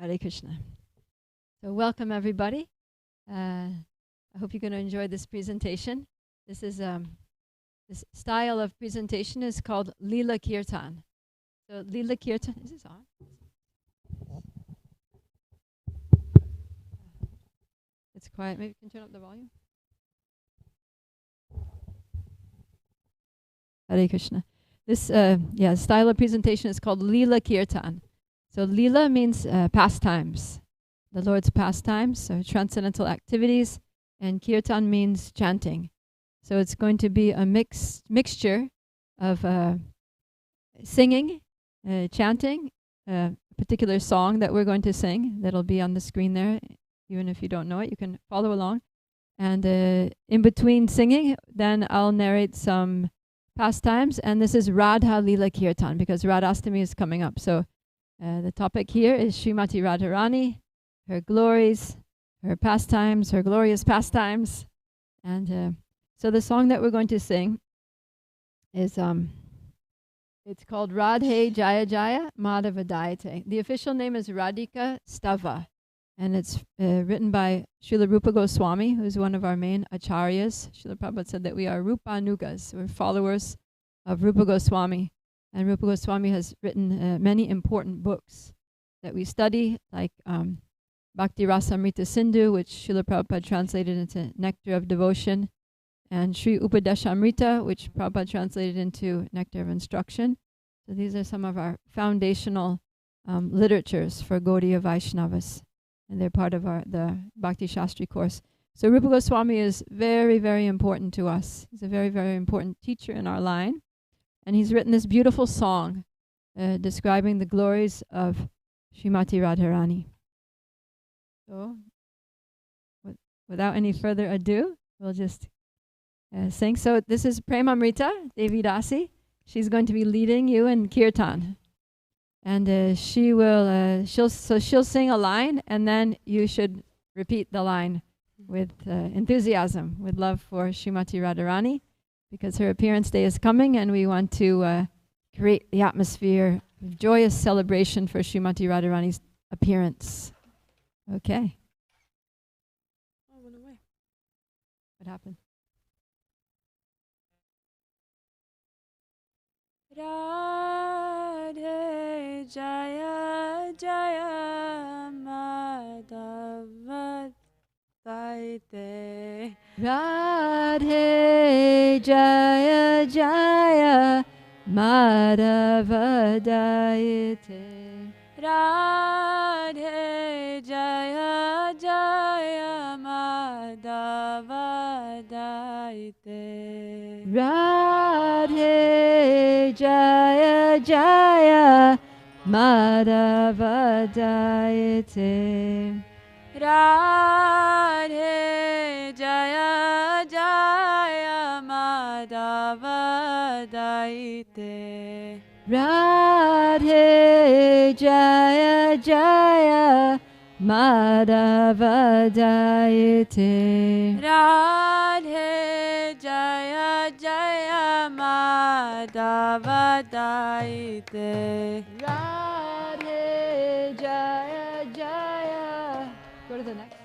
Hare Krishna. So welcome everybody. I hope you're going to enjoy this presentation. This is this style of presentation is called Leela Kirtan. So Leela Kirtan, is this on? It's quiet. Maybe you can turn up the volume. Hare Krishna. This style of presentation is called Leela Kirtan. So Leela means pastimes, the Lord's pastimes, so transcendental activities, and Kirtan means chanting. So it's going to be a mixture of singing, chanting, a particular song that we're going to sing that'll be on the screen there. Even if you don't know it, you can follow along. And in between singing, then I'll narrate some pastimes, and this is Radha Leela Kirtan because Radhastami is coming up. So the topic here is Srimati Radharani, her glories, her pastimes, her glorious pastimes. And so the song that we're going to sing is, it's called Radhe Jaya Jaya Madhava Dayate. The official name is Radhika Stava, and it's written by Srila Rupa Goswami, who's one of our main acharyas. Srila Prabhupada said that we are Rupanugas, we're followers of Rupa Goswami. And Rupa Goswami has written many important books that we study, like Bhakti Rasamrita Sindhu, which Srila Prabhupada translated into Nectar of Devotion, and Sri Upadeshamrita, which Prabhupada translated into Nectar of Instruction. So these are some of our foundational literatures for Gaudiya Vaishnavas, and they're part of the Bhakti Shastri course. So Rupa Goswami is very, very important to us. He's a very, very important teacher in our line. And he's written this beautiful song describing the glories of Srimati Radharani. So, without any further ado, we'll just sing. So this is Premamrita, Devi Dasi. She's going to be leading you in Kirtan. And she'll sing a line, and then you should repeat the line with enthusiasm, with love for Srimati Radharani, because her appearance day is coming, and we want to create the atmosphere of joyous celebration for Srimati Radharani's appearance. Okay. Oh, it went away. What happened? Radhe Jaya Jaya Madhava Dayate. Radhe Jaya Jaya Madhava Dayate. Radhe Jaya Jaya Madhava Dayate. Radhe Jaya Jaya Madhava Dayate. Radhe Jaya Jaya Madhava Dayate. Radhe Jaya Jaya Madhava Dayate. Radhe Jaya Jaya Madhava Dayate. Radhe Jaya Jaya. Go to the next.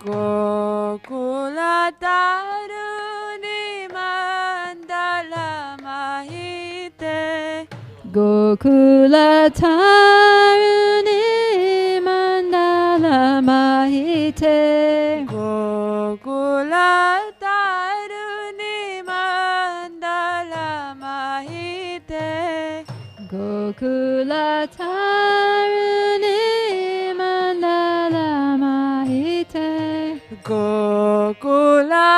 Gokula Taruni Mandala Mahite. Gokula Taruni Mandala Mahite. Gokula Taruni Mandala Mahite. Gokula Taruni Mandala Mahite. Gokula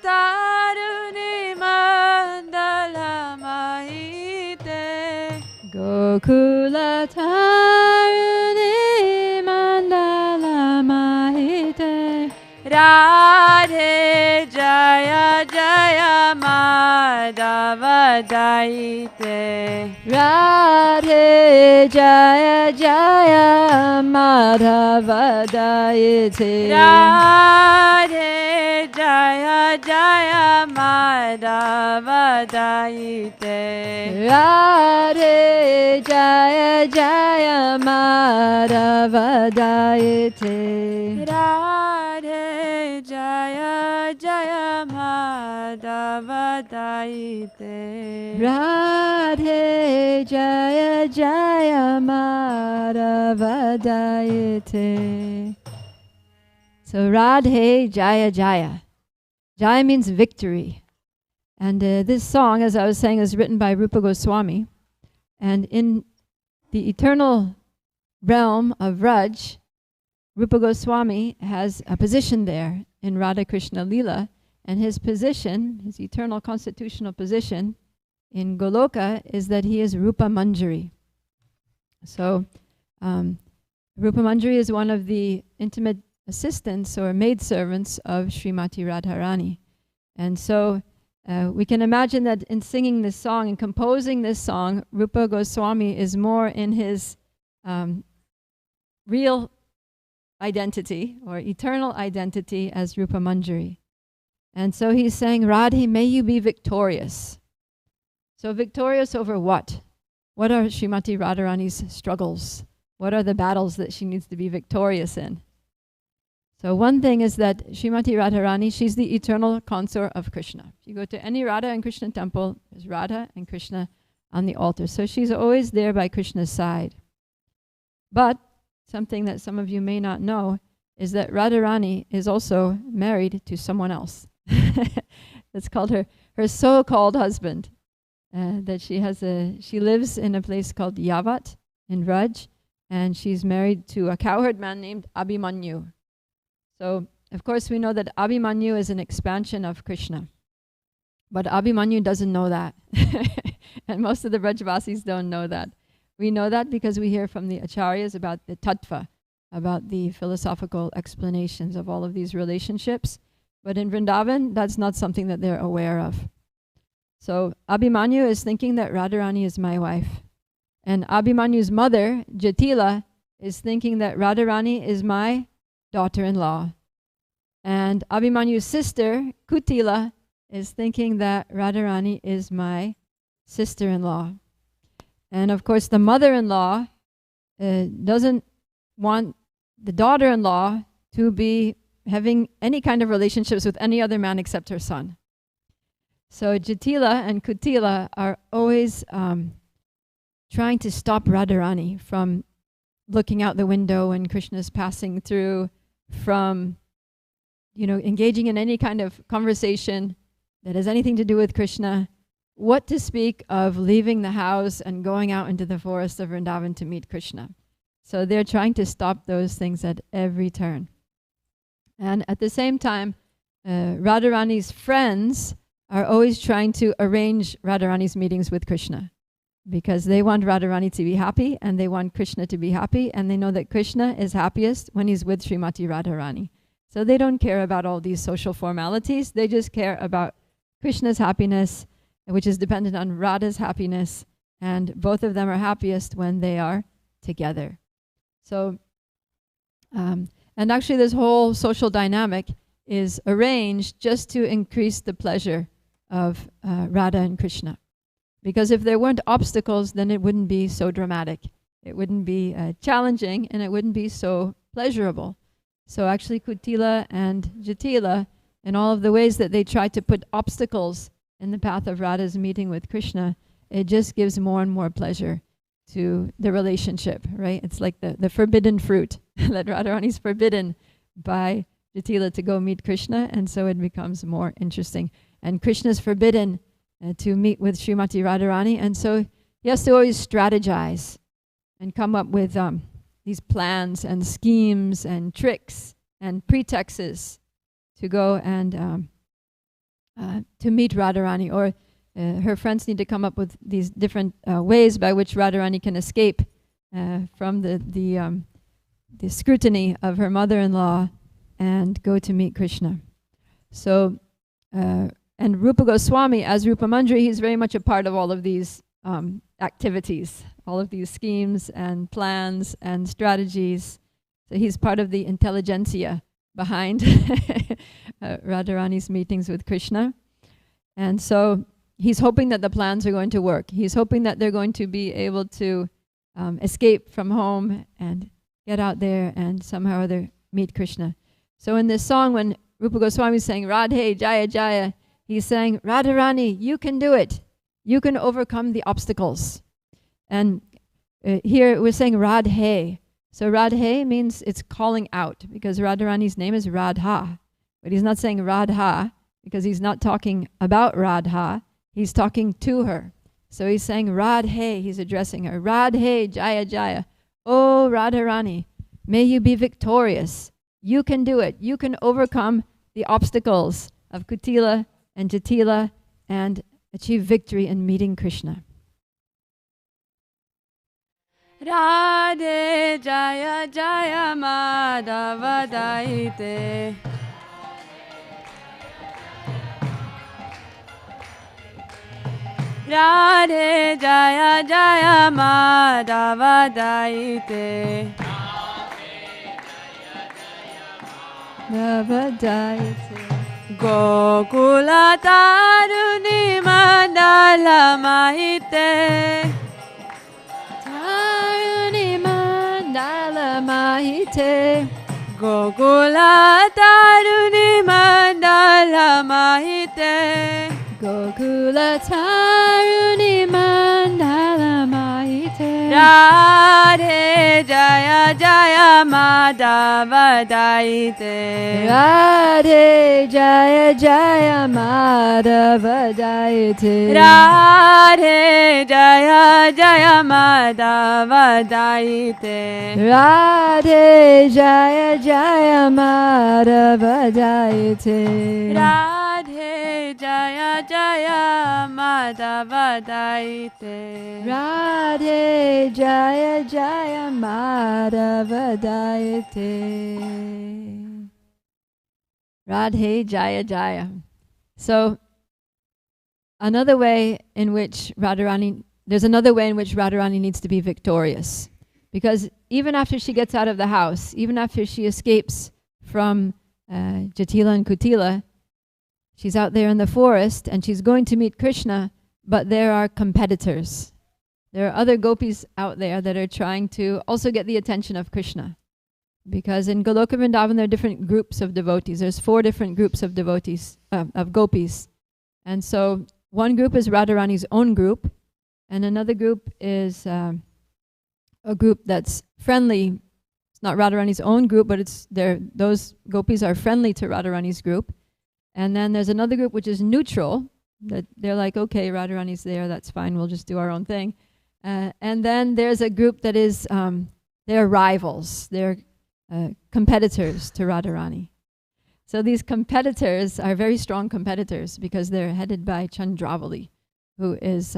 Taruni Mandala Mahite. Gokula Taruni Mandala Mahite. Radhe Jaya Jaya Madhava Dayate. Radhe Jaya Jaya Madhava Dayate. Radhe Jaya Jaya Madhava Dayate. Radhe Jaya Jaya Madhava Dayate. Radhe Jaya Jaya Madhava Dayate. Radhe Jaya Jaya Madhava Dayate. So Radhe Jaya Jaya. Jaya means victory. And this song, as I was saying, is written by Rupa Goswami. And in the eternal realm of Raj, Rupa Goswami has a position there in Radha Krishna Leela. And his position, his eternal constitutional position in Goloka is that he is Rupa Manjari. So Rupa Manjari is one of the intimate assistants or maidservants of Srimati Radharani. And so we can imagine that in singing this song and composing this song, Rupa Goswami is more in his real identity or eternal identity as Rupa Manjari. And so he's saying, Radhe, may you be victorious. So victorious over what? What are Srimati Radharani's struggles? What are the battles that she needs to be victorious in? So one thing is that Srimati Radharani, she's the eternal consort of Krishna. If you go to any Radha and Krishna temple, there's Radha and Krishna on the altar. So she's always there by Krishna's side. But something that some of you may not know is that Radharani is also married to someone else. That's called her so-called husband. That she lives in a place called Yavat in Raj, and she's married to a cowherd man named Abhimanyu. So, of course, we know that Abhimanyu is an expansion of Krishna. But Abhimanyu doesn't know that. And most of the Brajvasis don't know that. We know that because we hear from the Acharyas about the tattva, about the philosophical explanations of all of these relationships. But in Vrindavan, that's not something that they're aware of. So Abhimanyu is thinking that Radharani is my wife. And Abhimanyu's mother, Jatila, is thinking that Radharani is my daughter-in-law. And Abhimanyu's sister, Kutila, is thinking that Radharani is my sister-in-law. And of course, the mother-in-law doesn't want the daughter-in-law to be having any kind of relationships with any other man except her son. So Jatila and Kutila are always trying to stop Radharani from looking out the window when Krishna's passing through, from engaging in any kind of conversation that has anything to do with Krishna. What to speak of leaving the house and going out into the forest of Vrindavan to meet Krishna. So they're trying to stop those things at every turn. And at the same time, Radharani's friends are always trying to arrange Radharani's meetings with Krishna, because they want Radharani to be happy and they want Krishna to be happy, and they know that Krishna is happiest when he's with Srimati Radharani. So they don't care about all these social formalities. They just care about Krishna's happiness, which is dependent on Radha's happiness, and both of them are happiest when they are together. So, and actually this whole social dynamic is arranged just to increase the pleasure of Radha and Krishna. Because if there weren't obstacles, then it wouldn't be so dramatic. It wouldn't be challenging, and it wouldn't be so pleasurable. So actually Kutila and Jatila, in all of the ways that they try to put obstacles in the path of Radha's meeting with Krishna, it just gives more and more pleasure to the relationship, right? It's like the forbidden fruit that Radharani's forbidden by Jatila to go meet Krishna, and so it becomes more interesting. And Krishna's forbidden to meet with Srimati Radharani, and so he has to always strategize and come up with these plans and schemes and tricks and pretexts to go and to meet Radharani, or her friends need to come up with these different ways by which Radharani can escape from the scrutiny of her mother-in-law and go to meet Krishna. So, and Rupa Goswami, as Rupa Manjari, he's very much a part of all of these activities, all of these schemes and plans and strategies. So he's part of the intelligentsia behind Radharani's meetings with Krishna. And so he's hoping that the plans are going to work. He's hoping that they're going to be able to escape from home and get out there and somehow or other meet Krishna. So in this song, when Rupa Goswami is saying, Radhe Jaya Jaya, he's saying, Radharani, you can do it. You can overcome the obstacles. And here we're saying Radhe. So Radhe means it's calling out, because Radharani's name is Radha. But he's not saying Radha because he's not talking about Radha. He's talking to her. So he's saying Radhe, he's addressing her. Radhe Jaya Jaya. Oh Radharani, may you be victorious. You can do it. You can overcome the obstacles of Kutila and Jatila and achieve victory in meeting Krishna. Radhe Jaya Jaya Madhava Daite. Radhe Jaya Jaya Madhava Daite. Madhava Daite. Gokula Taruni Mandala Mahite. Taruni Mandala Mahite. Gokula Taruni Mandala Mahite. Gokula Taruni Mandala Mahite. Radhe Jaya Jaya Madhava Daite. Radhe Jaya Jaya Madhava Daite. Radhe Jaya Jaya Madhava Daite. Radhe Jaya Jaya Madhava Daite. Radhe Jaya Jaya Madhava Daite. Radhe Jaya Jaya Madhava Daite. Radhe Jaya Jaya. So another way in which Radharani needs to be victorious. Because even after she gets out of the house, even after she escapes from Jatila and Kutila, she's out there in the forest and she's going to meet Krishna, but there are competitors. There are other gopis out there that are trying to also get the attention of Krishna. Because in Goloka Vrindavan there are different groups of devotees. There's 4 different groups of devotees, of gopis. And so one group is Radharani's own group, and another group is a group that's friendly. It's not Radharani's own group, but those gopis are friendly to Radharani's group. And then there's another group which is neutral, that they're like, okay, Radharani's there, that's fine, we'll just do our own thing. And then there's a group that is, they're rivals, they're competitors to Radharani. So these competitors are very strong competitors because they're headed by Chandravali, who is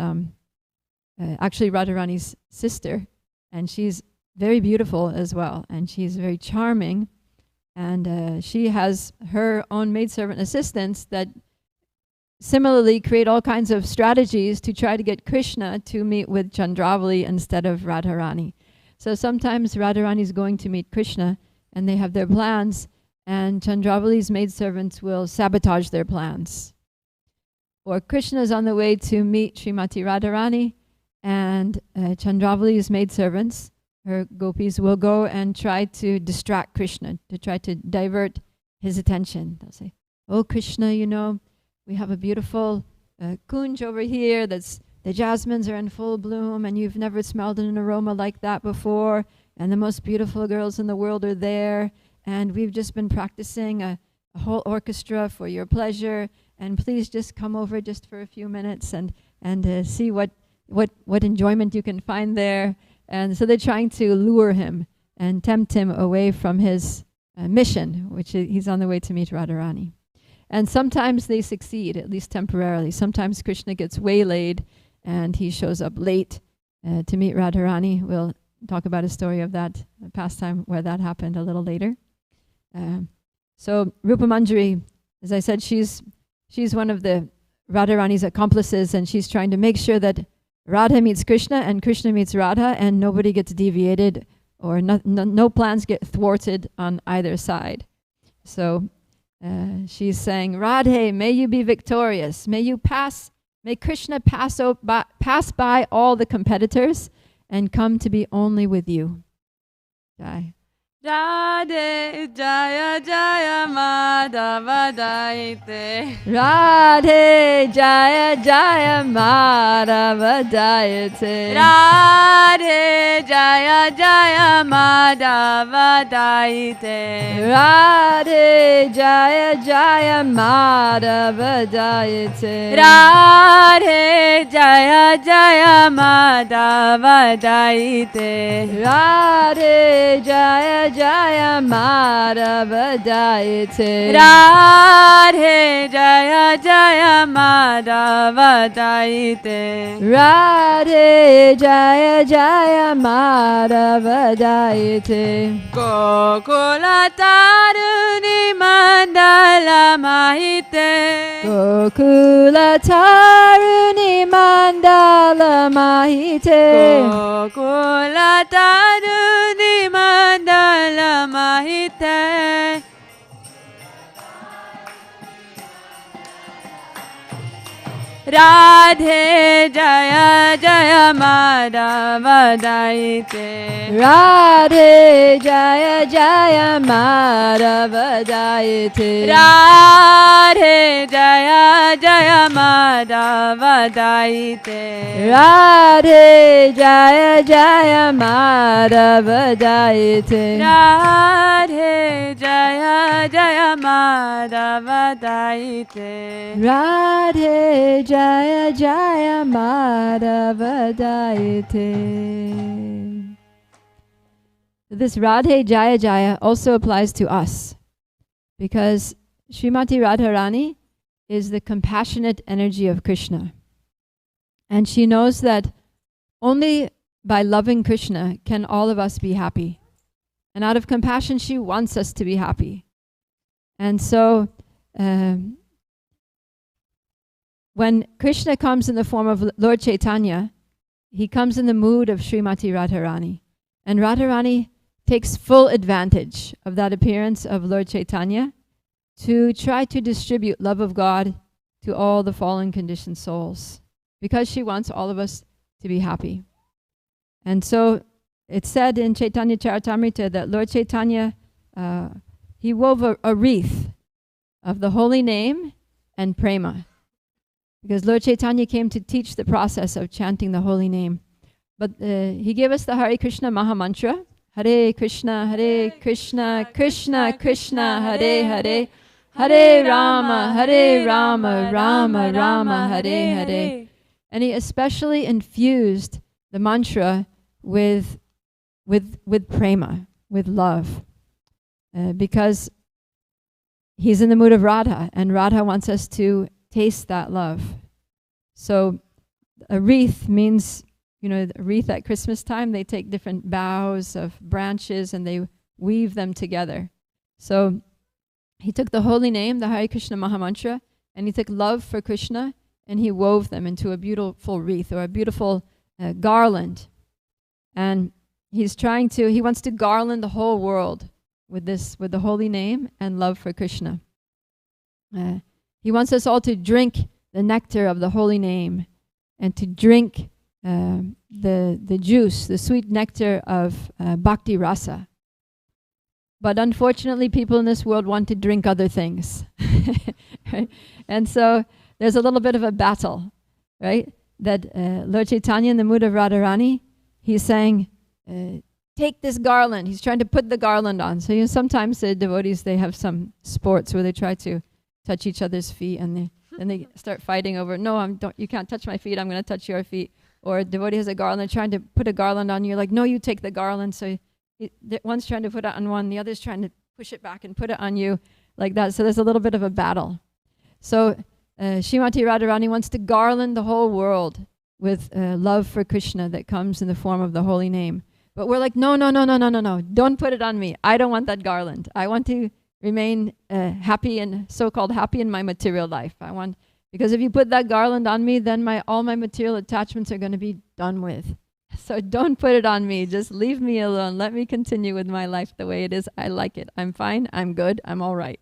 actually Radharani's sister, and she's very beautiful as well, and she's very charming. And she has her own maidservant assistants that similarly create all kinds of strategies to try to get Krishna to meet with Chandravali instead of Radharani. So sometimes Radharani is going to meet Krishna and they have their plans, and Chandravali's maidservants will sabotage their plans. Or Krishna is on the way to meet Srimati Radharani, and Chandravali's maidservants, her gopis, will go and try to distract Krishna, to try to divert his attention. They'll say, oh Krishna, you know, we have a beautiful kunj over here, the jasmines are in full bloom and you've never smelled an aroma like that before, and the most beautiful girls in the world are there, and we've just been practicing a whole orchestra for your pleasure, and please just come over just for a few minutes and see what enjoyment you can find there. And so they're trying to lure him and tempt him away from his mission, which he's on the way to meet Radharani. And sometimes they succeed, at least temporarily. Sometimes Krishna gets waylaid and he shows up late to meet Radharani. We'll talk about a story of that pastime where that happened a little later. So Rupa Manjari, as I said, she's one of the Radharani's accomplices, and she's trying to make sure that Radha meets Krishna and Krishna meets Radha, and nobody gets deviated, or no plans get thwarted on either side. So she's saying, Radhe, may you be victorious. May you pass May Krishna pass by all the competitors and come to be only with you. Jai. Radhe Jaya Jaya Madhava Daite. Radhe Jaya Jaya Madhava Dayate. Radhe Jaya Jaya Madhava Daite. Radhe Jaya Jaya Madhava Dayate. Radhe Jaya Jaya Madhava Daite. Radhe Jaya Jaya Madhava Dayate. Radhe Jaya Jaya Madhava Daite. Radhe Jaya Jaya Madhava Dayate. Gokula Taruni Mandala Mahite. Gokula Taruni Mandala Mahite. Gokula Taruni Mandala Mahite. Radhe Jaya Jaya Madhava Daite. Radhe Jaya Jaya Madhava Dayate. Radhe Jaya Jaya Madhava Daite. Radhe Jaya Jaya Madhava Dayate. Radhe Jaya Jaya Madhava Daite. Radhe Jaya Jaya Madhava Dayate. This Radhe Jaya Jaya also applies to us, because Srimati Radharani is the compassionate energy of Krishna. And she knows that only by loving Krishna can all of us be happy. And out of compassion, she wants us to be happy. And so, when Krishna comes in the form of Lord Chaitanya, he comes in the mood of Srimati Radharani. And Radharani takes full advantage of that appearance of Lord Chaitanya to try to distribute love of God to all the fallen conditioned souls, because she wants all of us to be happy. And so it's said in Chaitanya Charitamrita that Lord Chaitanya, he wove a wreath of the holy name and prema, because Lord Chaitanya came to teach the process of chanting the holy name. But he gave us the Hare Krishna Mahamantra, Hare Krishna, Krishna Krishna, Hare Hare, Hare Rama, Rama Rama, Hare Hare. And he especially infused the mantra with prema, with love, because he's in the mood of Radha, and Radha wants us to taste that love. So a wreath means, a wreath at Christmas time, they take different boughs of branches and they weave them together. So he took the holy name, the Hare Krishna Mahamantra, and he took love for Krishna, and he wove them into a beautiful wreath, or a beautiful garland. And he wants to garland the whole world with the holy name and love for Krishna. He wants us all to drink the nectar of the holy name, and to drink the juice, the sweet nectar of bhakti rasa. But unfortunately, people in this world want to drink other things. Right? And so there's a little bit of a battle, right? That Lord Chaitanya, in the mood of Radharani, he's saying, take this garland. He's trying to put the garland on. So sometimes the devotees, they have some sports where they try to touch each other's feet, and then they start fighting over, no, you can't touch my feet, I'm going to touch your feet. Or a devotee has a garland, trying to put a garland on you, like, no, you take the garland. So one's trying to put it on one, the other's trying to push it back and put it on you, like that. So there's a little bit of a battle. So Srimati Radharani wants to garland the whole world with love for Krishna that comes in the form of the holy name. But we're like, no, don't put it on me. I don't want that garland. I want to remain happy, and so-called happy in my material life. Because if you put that garland on me, then all my material attachments are going to be done with. So don't put it on me. Just leave me alone. Let me continue with my life the way it is. I like it. I'm fine. I'm good. I'm all right.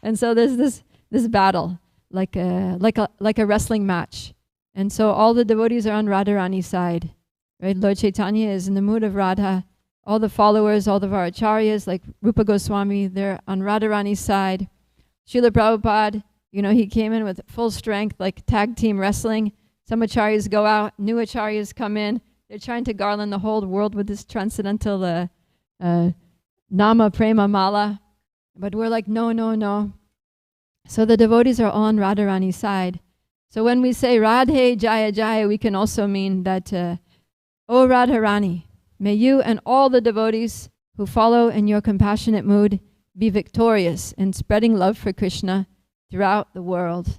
And so there's this battle like a wrestling match. And so all the devotees are on Radharani's side, right? Lord Chaitanya is in the mood of Radha. All the followers, all of our acharyas, like Rupa Goswami, they're on Radharani's side. Srila Prabhupada, he came in with full strength, like tag team wrestling. Some acharyas go out, new acharyas come in. They're trying to garland the whole world with this transcendental Nama Prema Mala. But we're like, no, no, no. So the devotees are on Radharani's side. So when we say Radhe Jaya Jaya, we can also mean that, O Radharani, may you and all the devotees who follow in your compassionate mood be victorious in spreading love for Krishna throughout the world.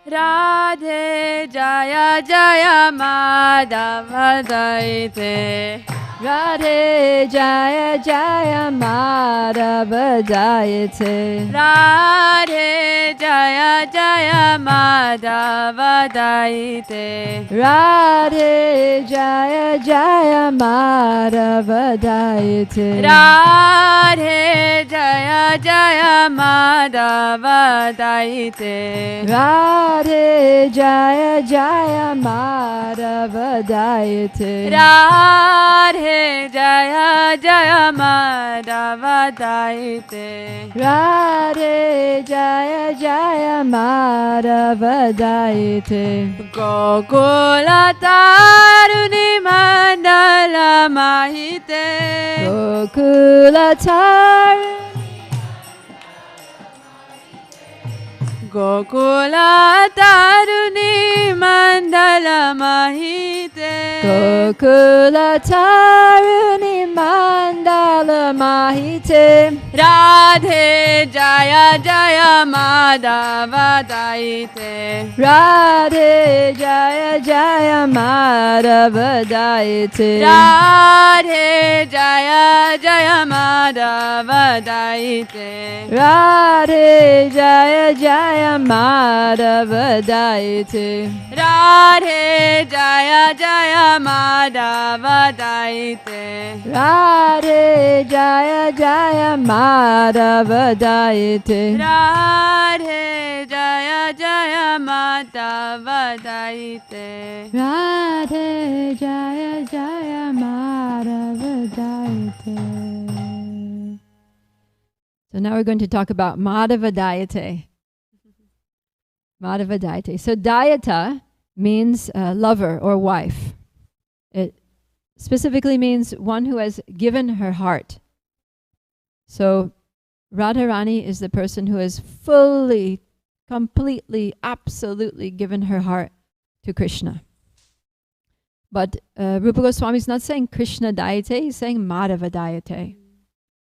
Radhe Jaya Jaya Madhava Daite. Radhe Jaya Jaya Madhava Dayate. Radhe Jaya Jaya Madhava Daite. Radhe Jaya Jaya Madhava Dayate. Radhe Jaya Jaya Madhava Daite. Radhe Jaya Jaya Madhava Dayate. Radhe Jaya Jaya Madhava Daite. Radhe Jaya Jaya Madhava Dayate. Gokula Taruni Mandala Mahite. Gokula Gokula Taruni Mandala Mahite. Gokula Taruni Mandala Mahite. Radhe Jaya Jaya Madhava Daite. Radhe Jaya Jaya Madhava Dayate. Radhe Jaya Jaya Madhava Daite. Radhe Jaya Jaya Madhava Dayate. Radhe Jaya Jaya Madhava Daite. Radhe Jaya Jaya Madhava Dayate. Radhe Jaya Jaya Madhava Daite. Radhe Jaya Jaya Madhava Dayate. So now we're going to talk about Madhava Dayate. Madhava Dayate. So Dayata means lover or wife. It specifically means one who has given her heart. So Radharani is the person who has fully, completely, absolutely given her heart to Krishna. But Rupa Goswami is not saying Krishna Dayate, he's saying Madhava Dayate.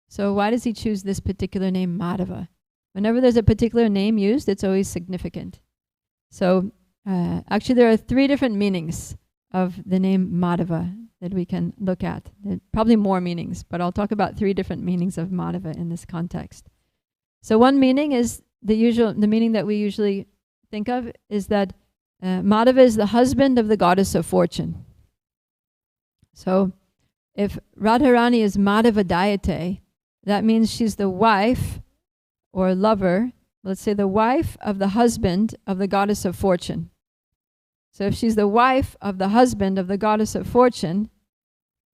So why does he choose this particular name, Madhava? Whenever there's a particular name used, it's always significant. So actually there are 3 different meanings of the name Madhava that we can look at. There are probably more meanings, but I'll talk about 3 different meanings of Madhava in this context. So one meaning is the meaning that we usually think of is that Madhava is the husband of the goddess of fortune. So if Radharani is Madhava Dayate, that means she's the wife or lover, let's say the wife of the husband of the goddess of fortune. So if she's the wife of the husband of the goddess of fortune,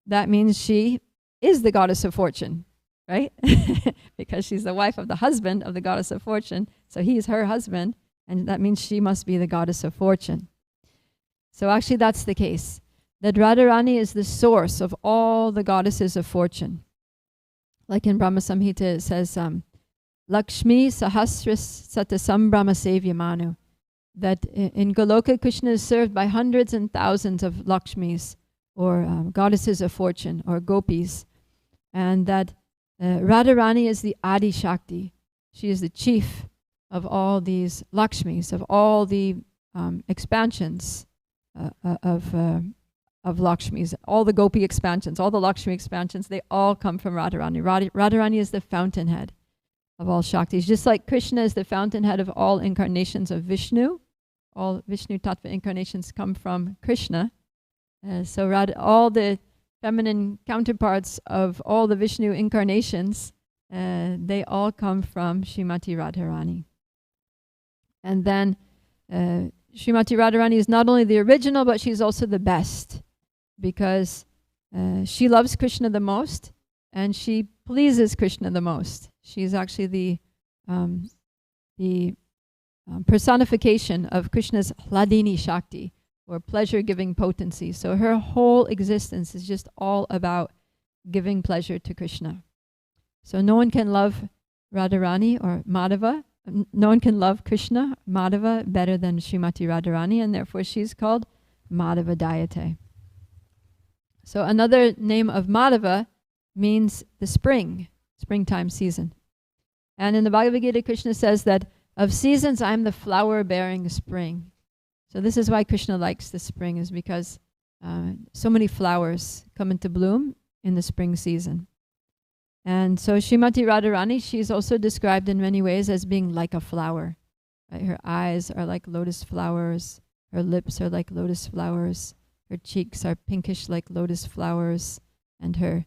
that means she is the goddess of fortune, right? Because she's the wife of the husband of the goddess of fortune, so he is her husband, and that means she must be the goddess of fortune. So actually that's the case, that Radharani is the source of all the goddesses of fortune. Like in Brahma Samhita it says, Lakshmi Sahasras Satasam Brahma Sevyamanu, that in Goloka Krishna is served by hundreds and thousands of Lakshmis, or goddesses of fortune, or gopis, and that Radharani is the Adi Shakti. She is the chief of all these Lakshmis, of all the expansions of Lakshmis, all the gopi expansions, all the Lakshmi expansions, they all come from Radharani. Radharani is the fountainhead of all Shaktis. Just like Krishna is the fountainhead of all incarnations of Vishnu, all Vishnu Tattva incarnations come from Krishna. So all the feminine counterparts of all the Vishnu incarnations, they all come from Srimati Radharani. And then Srimati Radharani is not only the original, but she's also the best, because she loves Krishna the most and she pleases Krishna the most. She's actually the personification of Krishna's Hladini Shakti, or pleasure-giving potency. So her whole existence is just all about giving pleasure to Krishna. So no one can love Radharani or Madhava. No one can love Krishna, Madhava, better than Srimati Radharani, and therefore she's called Madhava Dayate. So another name of Madhava means the springtime season. And in the Bhagavad Gita, Krishna says that of seasons, I am the flower-bearing spring. So this is why Krishna likes the spring, is because so many flowers come into bloom in the spring season. And so Srimati Radharani, she's also described in many ways as being like a flower. Right? Her eyes are like lotus flowers. Her lips are like lotus flowers. Her cheeks are pinkish like lotus flowers. And her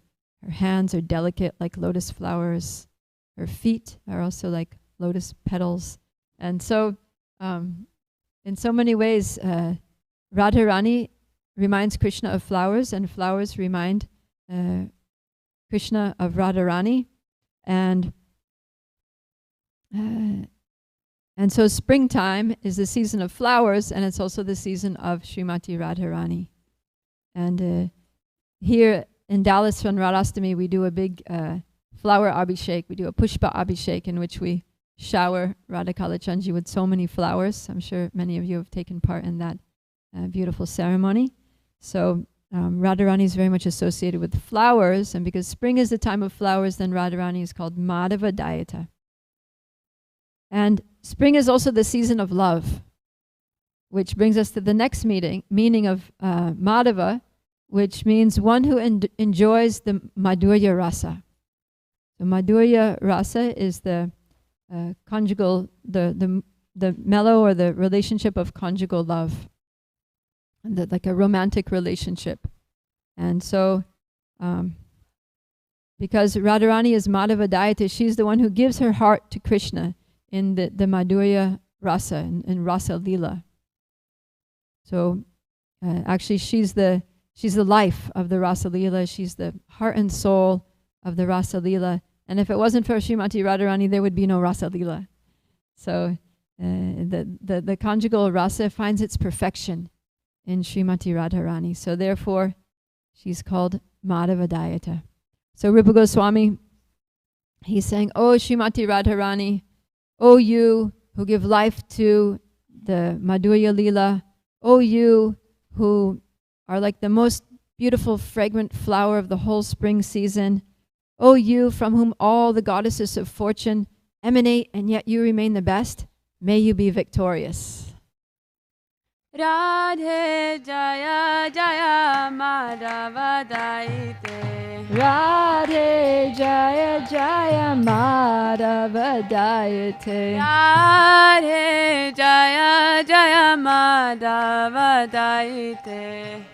hands are delicate like lotus flowers. Her feet are also like lotus petals. And so in so many ways, Radharani reminds Krishna of flowers, and flowers remind Krishna of Radharani. And so springtime is the season of flowers, and it's also the season of Srimati Radharani. And here in Dallas on Radhastami, we do a big flower abhishek. We do a pushpa abhishek, in which we shower Radha Kalachandji with so many flowers. I'm sure many of you have taken part in that beautiful ceremony. So Radharani is very much associated with flowers, and because spring is the time of flowers, then Radharani is called Madhava Dayata. And spring is also the season of love, which brings us to the next meaning of Madhava, which means one who enjoys the Madhurya Rasa. So Madhurya Rasa is the conjugal, the mellow, or the relationship of conjugal love, and like a romantic relationship. And so because Radharani is Madhava Dayata, she's the one who gives her heart to Krishna in the Madhurya Rasa, in Rasa Lila. So actually she's the life of the Rasa Lila. She's the heart and soul of the Rasa Lila. And if it wasn't for Srimati Radharani, there would be no Rasa Lila. So the conjugal rasa finds its perfection in Srimati Radharani. So therefore, she's called Madhava Dayata. So Rupa Goswami, he's saying, "Oh Srimati Radharani, oh you who give life to the Madhurya Lila, oh you who are like the most beautiful fragrant flower of the whole spring season, oh you from whom all the goddesses of fortune emanate and yet you remain the best, may you be victorious." Radhe Jaya Jaya Madhava Dayate. Radhe Jaya Jaya Madhava Dayate. Radhe Jaya Jaya Madhava Dayate.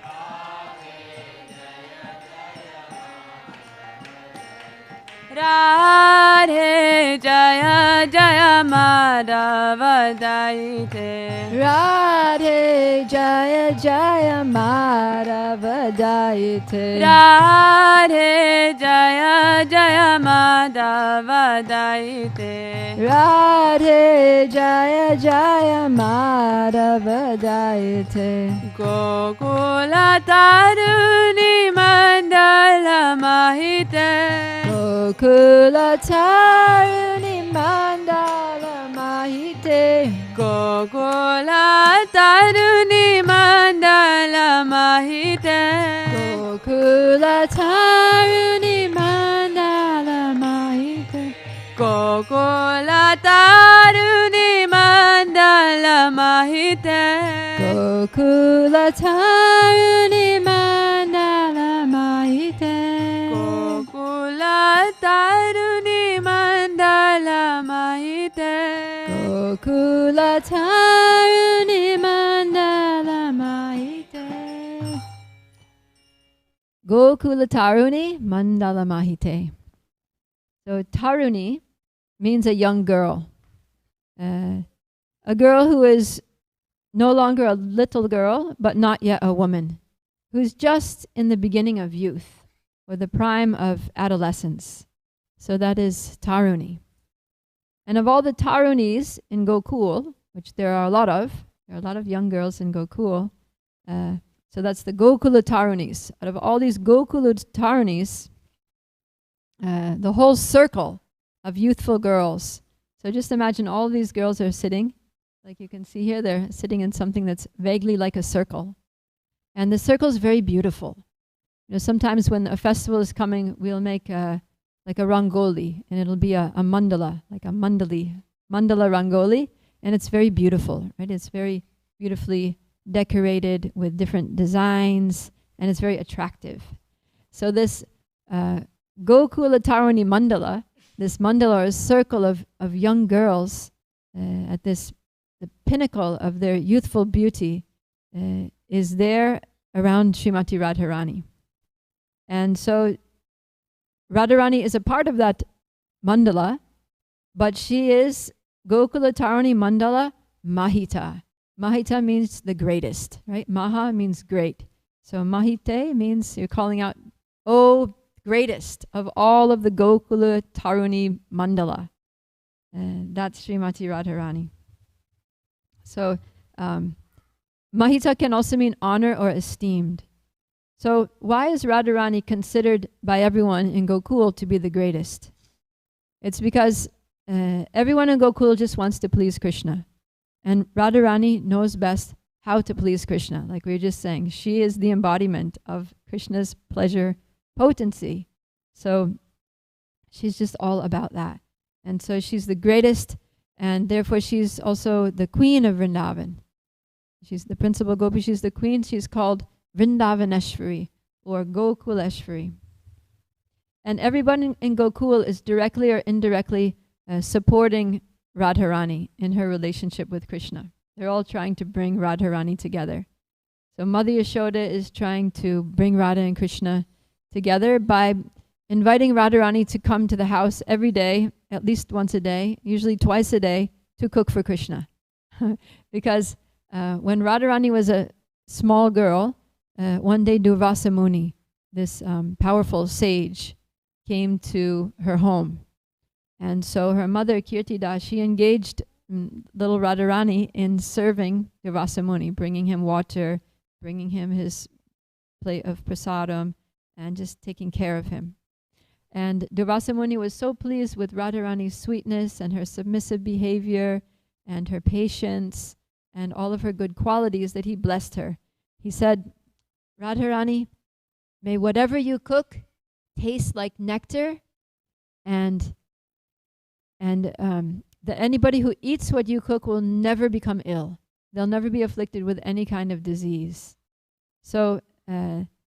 Radhe Jaya Jaya Madhava Dayate. Radhe Jaya Jaya Madhava Dayate. Radhe Jaya Jaya Madhava Dayate. Radhe Jaya Jaya Madhava Dayate. Gokula Taruni Mandala Mahite. Gokula Taruni Mandala Mahite. Gokula Taruni Mandala Mahite. Gokula Taruni Mandala Mahite. Gokula Taruni Mandala Mahite. Gokula Taruni Mandala Mahite. Gokula Taruni Mandala Mahite. Gokula Taruni Mandala Mahite. Gokula Taruni Mandala Mahite. So Taruni means a young girl. A girl who is no longer a little girl, but not yet a woman, who's just in the beginning of youth or the prime of adolescence. So that is Taruni. And of all the Tarunis in Gokul, which there are a lot of young girls in Gokul, so that's the Gokula Tarunis. Out of all these Gokula Tarunis, the whole circle of youthful girls. So just imagine all these girls are sitting, like you can see here, they're sitting in something that's vaguely like a circle. And the circle is very beautiful. You know, sometimes when a festival is coming, we'll make like a rangoli, and it'll be a mandala, like a mandala rangoli, and it's very beautiful, right? It's very beautifully decorated with different designs, and it's very attractive. So this Gokula Taruni mandala, this mandala or a circle of young girls at the pinnacle of their youthful beauty, is there around Srimati Radharani. And so Radharani is a part of that mandala, but she is Gokula Taruni mandala Mahita. Mahita means the greatest, right? Maha means great. So Mahite means you're calling out, oh, greatest of all of the Gokula Taruni mandala. And that's Srimati Radharani. So Mahita can also mean honor or esteemed. So why is Radharani considered by everyone in Gokul to be the greatest? It's because everyone in Gokul just wants to please Krishna. And Radharani knows best how to please Krishna. Like we were just saying, she is the embodiment of Krishna's pleasure potency. So she's just all about that. And so she's the greatest, and therefore she's also the queen of Vrindavan. She's the principal gopi, she's the queen. She's called Vrindavaneshwari or Gokuleshwari. And everyone in Gokul is directly or indirectly supporting Radharani in her relationship with Krishna. They're all trying to bring Radharani together. So Mother Yashoda is trying to bring Radha and Krishna together by inviting Radharani to come to the house every day, at least once a day, usually twice a day, to cook for Krishna. Because when Radharani was a small girl, one day Durvasa Muni, this powerful sage, came to her home. And so her mother, Kirtida, she engaged little Radharani in serving Durvasa Muni, bringing him water, bringing him his plate of prasadam, and just taking care of him. And Durvasa Muni was so pleased with Radharani's sweetness and her submissive behavior and her patience and all of her good qualities that he blessed her. He said, Radharani, may whatever you cook taste like nectar, and that anybody who eats what you cook will never become ill. They'll never be afflicted with any kind of disease. So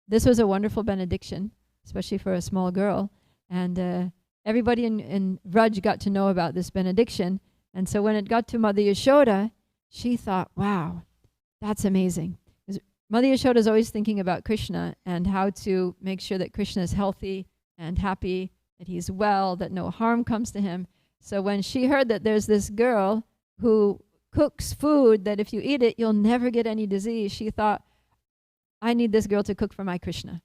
this was a wonderful benediction, especially for a small girl. And everybody in Vraj got to know about this benediction. And so when it got to Mother Yashoda, she thought, wow, that's amazing. Mother Yashoda is always thinking about Krishna and how to make sure that Krishna is healthy and happy, that he's well, that no harm comes to him. So when she heard that there's this girl who cooks food that if you eat it, you'll never get any disease, she thought, I need this girl to cook for my Krishna.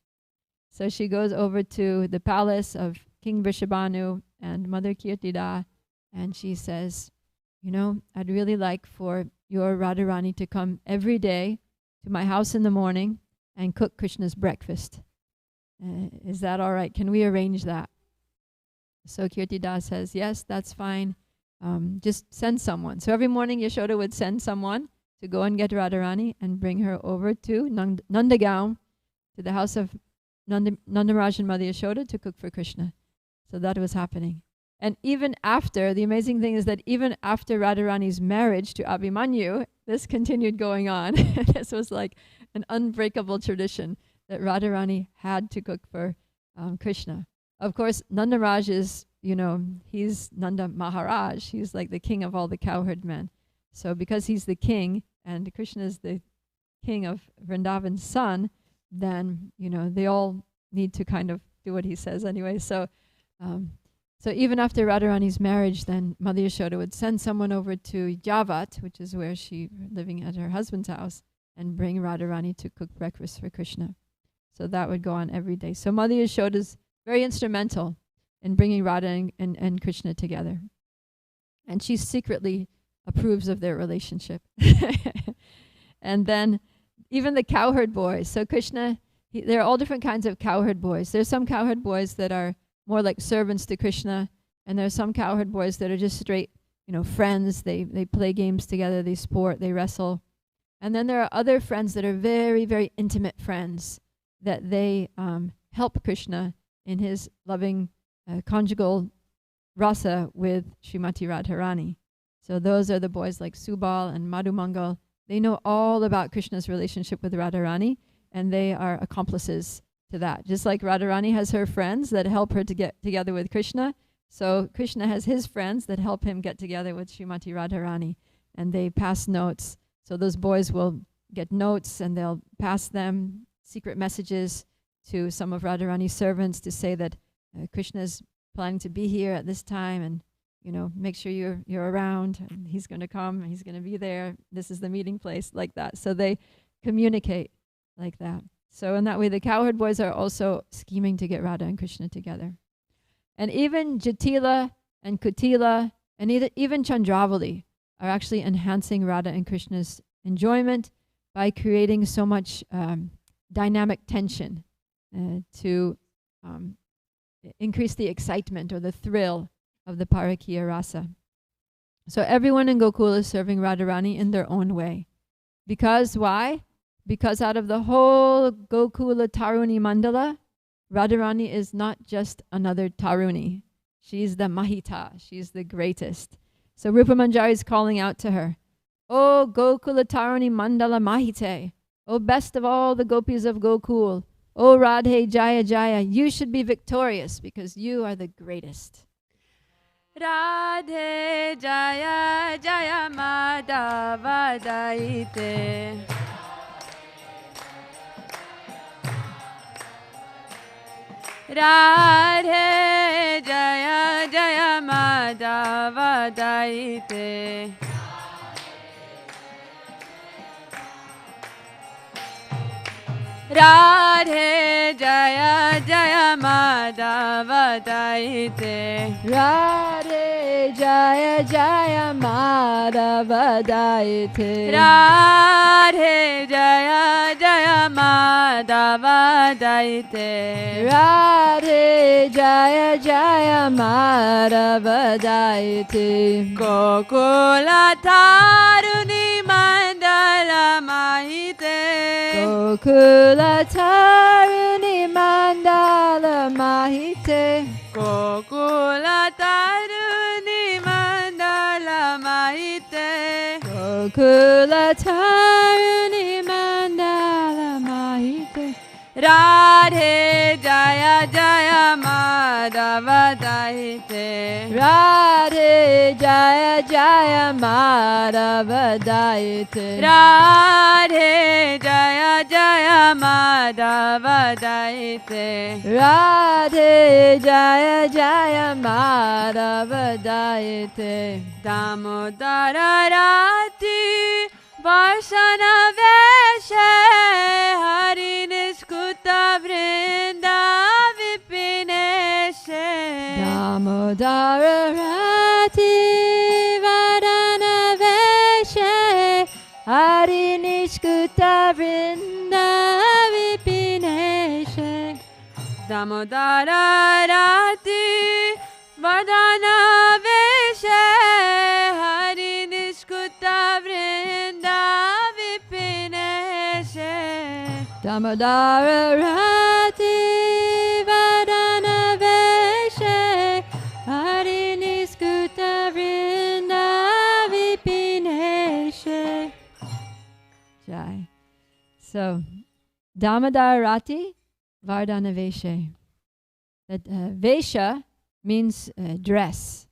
So she goes over to the palace of King Vrishabhanu and Mother Kirtida, and she says, you know, I'd really like for your Radharani to come every day to my house in the morning and cook Krishna's breakfast. Is that all right? Can we arrange that? So Kirtida says, yes, that's fine. Just send someone. So every morning Yashoda would send someone to go and get Radharani and bring her over to Nandagaon, to the house of Nandamaraj and Mother Yashoda, to cook for Krishna. So that was happening. And even after, the amazing thing is that even after Radharani's marriage to Abhimanyu, this continued going on. This was like an unbreakable tradition that Radharani had to cook for Krishna. Of course, Nandaraj is, you know, he's Nanda Maharaj. He's like the king of all the cowherd men. So because he's the king and Krishna is the king of Vrindavan's son, then, you know, they all need to kind of do what he says anyway. So So even after Radharani's marriage, then Mother Yashoda would send someone over to Javat, which is where she living at her husband's house, and bring Radharani to cook breakfast for Krishna. So that would go on every day. So Mother Yashoda is very instrumental in bringing Radha and Krishna together. And she secretly approves of their relationship. And then even the cowherd boys. So Krishna, there are all different kinds of cowherd boys. There's some cowherd boys that are more like servants to Krishna, and there's some cowherd boys that are just straight, friends. They play games together, they sport, they wrestle. And then there are other friends that are very, very intimate friends that they help Krishna in his loving conjugal rasa with Srimati Radharani. So those are the boys like Subal and Madhumangal. They know all about Krishna's relationship with Radharani, and they are accomplices to that. Just like Radharani has her friends that help her to get together with Krishna, so Krishna has his friends that help him get together with Srimati Radharani, and they pass notes. So those boys will get notes and they'll pass them secret messages to some of Radharani's servants to say that Krishna's planning to be here at this time, and make sure you're around, and he's going to come, he's going to be there, this is the meeting place, like that. So they communicate like that. So in that way, the cowherd boys are also scheming to get Radha and Krishna together. And even Jatila and Kutila and even Chandravali are actually enhancing Radha and Krishna's enjoyment by creating so much dynamic tension to increase the excitement or the thrill of the Parakiya rasa. So everyone in Gokula is serving Radharani in their own way. Because why? Because out of the whole Gokula Taruni Mandala, Radharani is not just another Taruni. She's the Mahita. She's the greatest. So Rupa Manjari is calling out to her, "O Gokula Taruni Mandala Mahite, O best of all the gopis of Gokul, O Radhe Jaya Jaya, you should be victorious because you are the greatest." Radhe Jaya Jaya Madhava Daite. Radhe Jaya Jaya Madhava Daite. Radhe Jaya Jaya Madhava Daite. Radhe Jaya Jaya Madhava Daite. Radhe Jaya Jaya Madhava Daite. Radhe Jaya Jaya Madhava Daite. Gokula Taruni Mandala Mahite. Gokula Taruni Mandala Mahite. Gokula Taruni Mandala Mahite. Gokula Taruni Mandala Mahite. Radhe Jaya Jaya Madhava Daite. Radhe Jaya Jaya Madhava Daite. Radhe Jaya Jaya Madhava Daite. Radhe Jaya Jaya Madhava Daite. Damodara Rati Varsana Veshe Hari Niskuta Vrinda Vipineshe. Damodara Rati Vardhana Veshe Hari Nishkuta Vrinda Vipineshe. Damodara Rati Vardhana Veshe Hari Nishkuta Vrinda Vipineshe. Damodara Rati Vardhana Veshe Hari Niskuta Vrinda Vipineshe. Jai. So, Damodara Rati Vardhana Veshe. That Vesha means dress.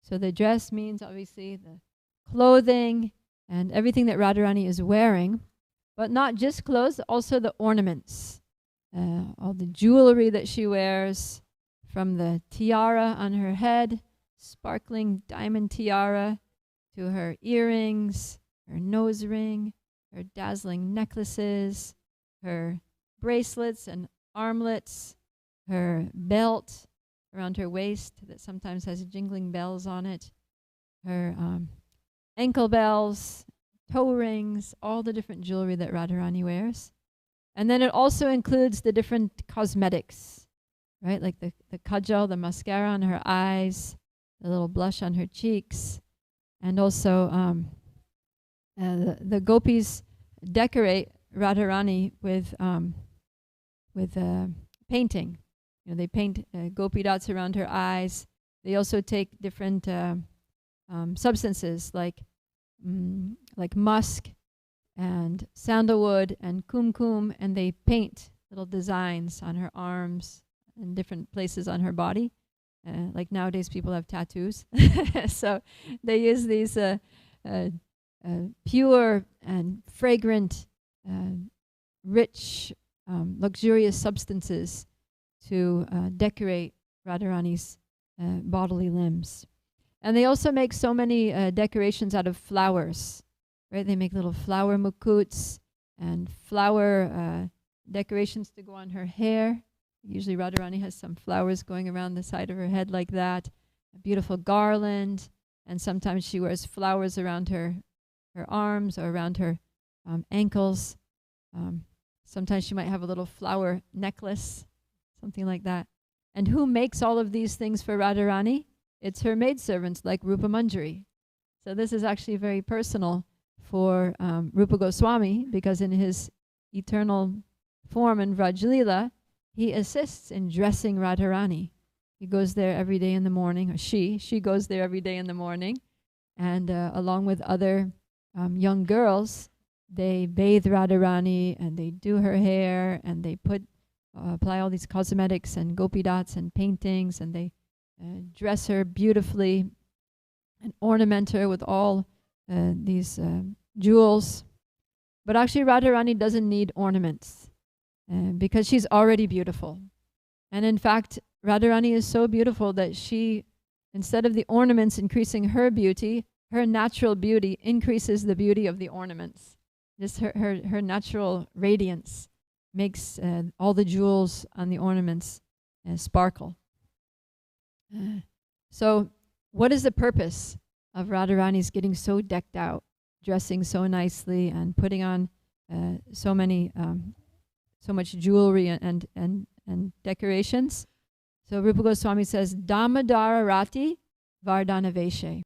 So the dress means obviously the clothing and everything that Radharani is wearing, but not just clothes, also the ornaments, all the jewelry that she wears, from the tiara on her head, sparkling diamond tiara, to her earrings, her nose ring, her dazzling necklaces, her bracelets and armlets, her belt around her waist that sometimes has jingling bells on it, her ankle bells, toe rings, all the different jewelry that Radharani wears. And then it also includes the different cosmetics, right? Like the kajal, the mascara on her eyes, the little blush on her cheeks, and also the gopis decorate Radharani with painting. You know, they paint gopi dots around her eyes. They also take different substances like musk and sandalwood and kumkum, and they paint little designs on her arms and different places on her body. Like nowadays people have tattoos. So they use these pure and fragrant, rich, luxurious substances to decorate Radharani's bodily limbs. And they also make so many decorations out of flowers, right? They make little flower mukuts and flower decorations to go on her hair. Usually Radharani has some flowers going around the side of her head like that, a beautiful garland, and sometimes she wears flowers around her arms or around her ankles. Sometimes she might have a little flower necklace, something like that. And who makes all of these things for Radharani? It's her maidservants like Rupa Manjari. So this is actually very personal for Rupa Goswami, because in his eternal form in Vraj-lila, he assists in dressing Radharani. He goes there every day in the morning, or she goes there every day in the morning, and along with other young girls, they bathe Radharani and they do her hair and they apply all these cosmetics and gopi dots and paintings, and they dress her beautifully and ornament her with all these jewels. But actually Radharani doesn't need ornaments because she's already beautiful. And in fact, Radharani is so beautiful that she, instead of the ornaments increasing her beauty, her natural beauty increases the beauty of the ornaments. Just her natural radiance makes all the jewels on the ornaments sparkle. So what is the purpose of Radharani's getting so decked out, dressing so nicely and putting on so much jewelry and decorations? So Rupa Goswami says, Damadara Rati Vardhana Veshe.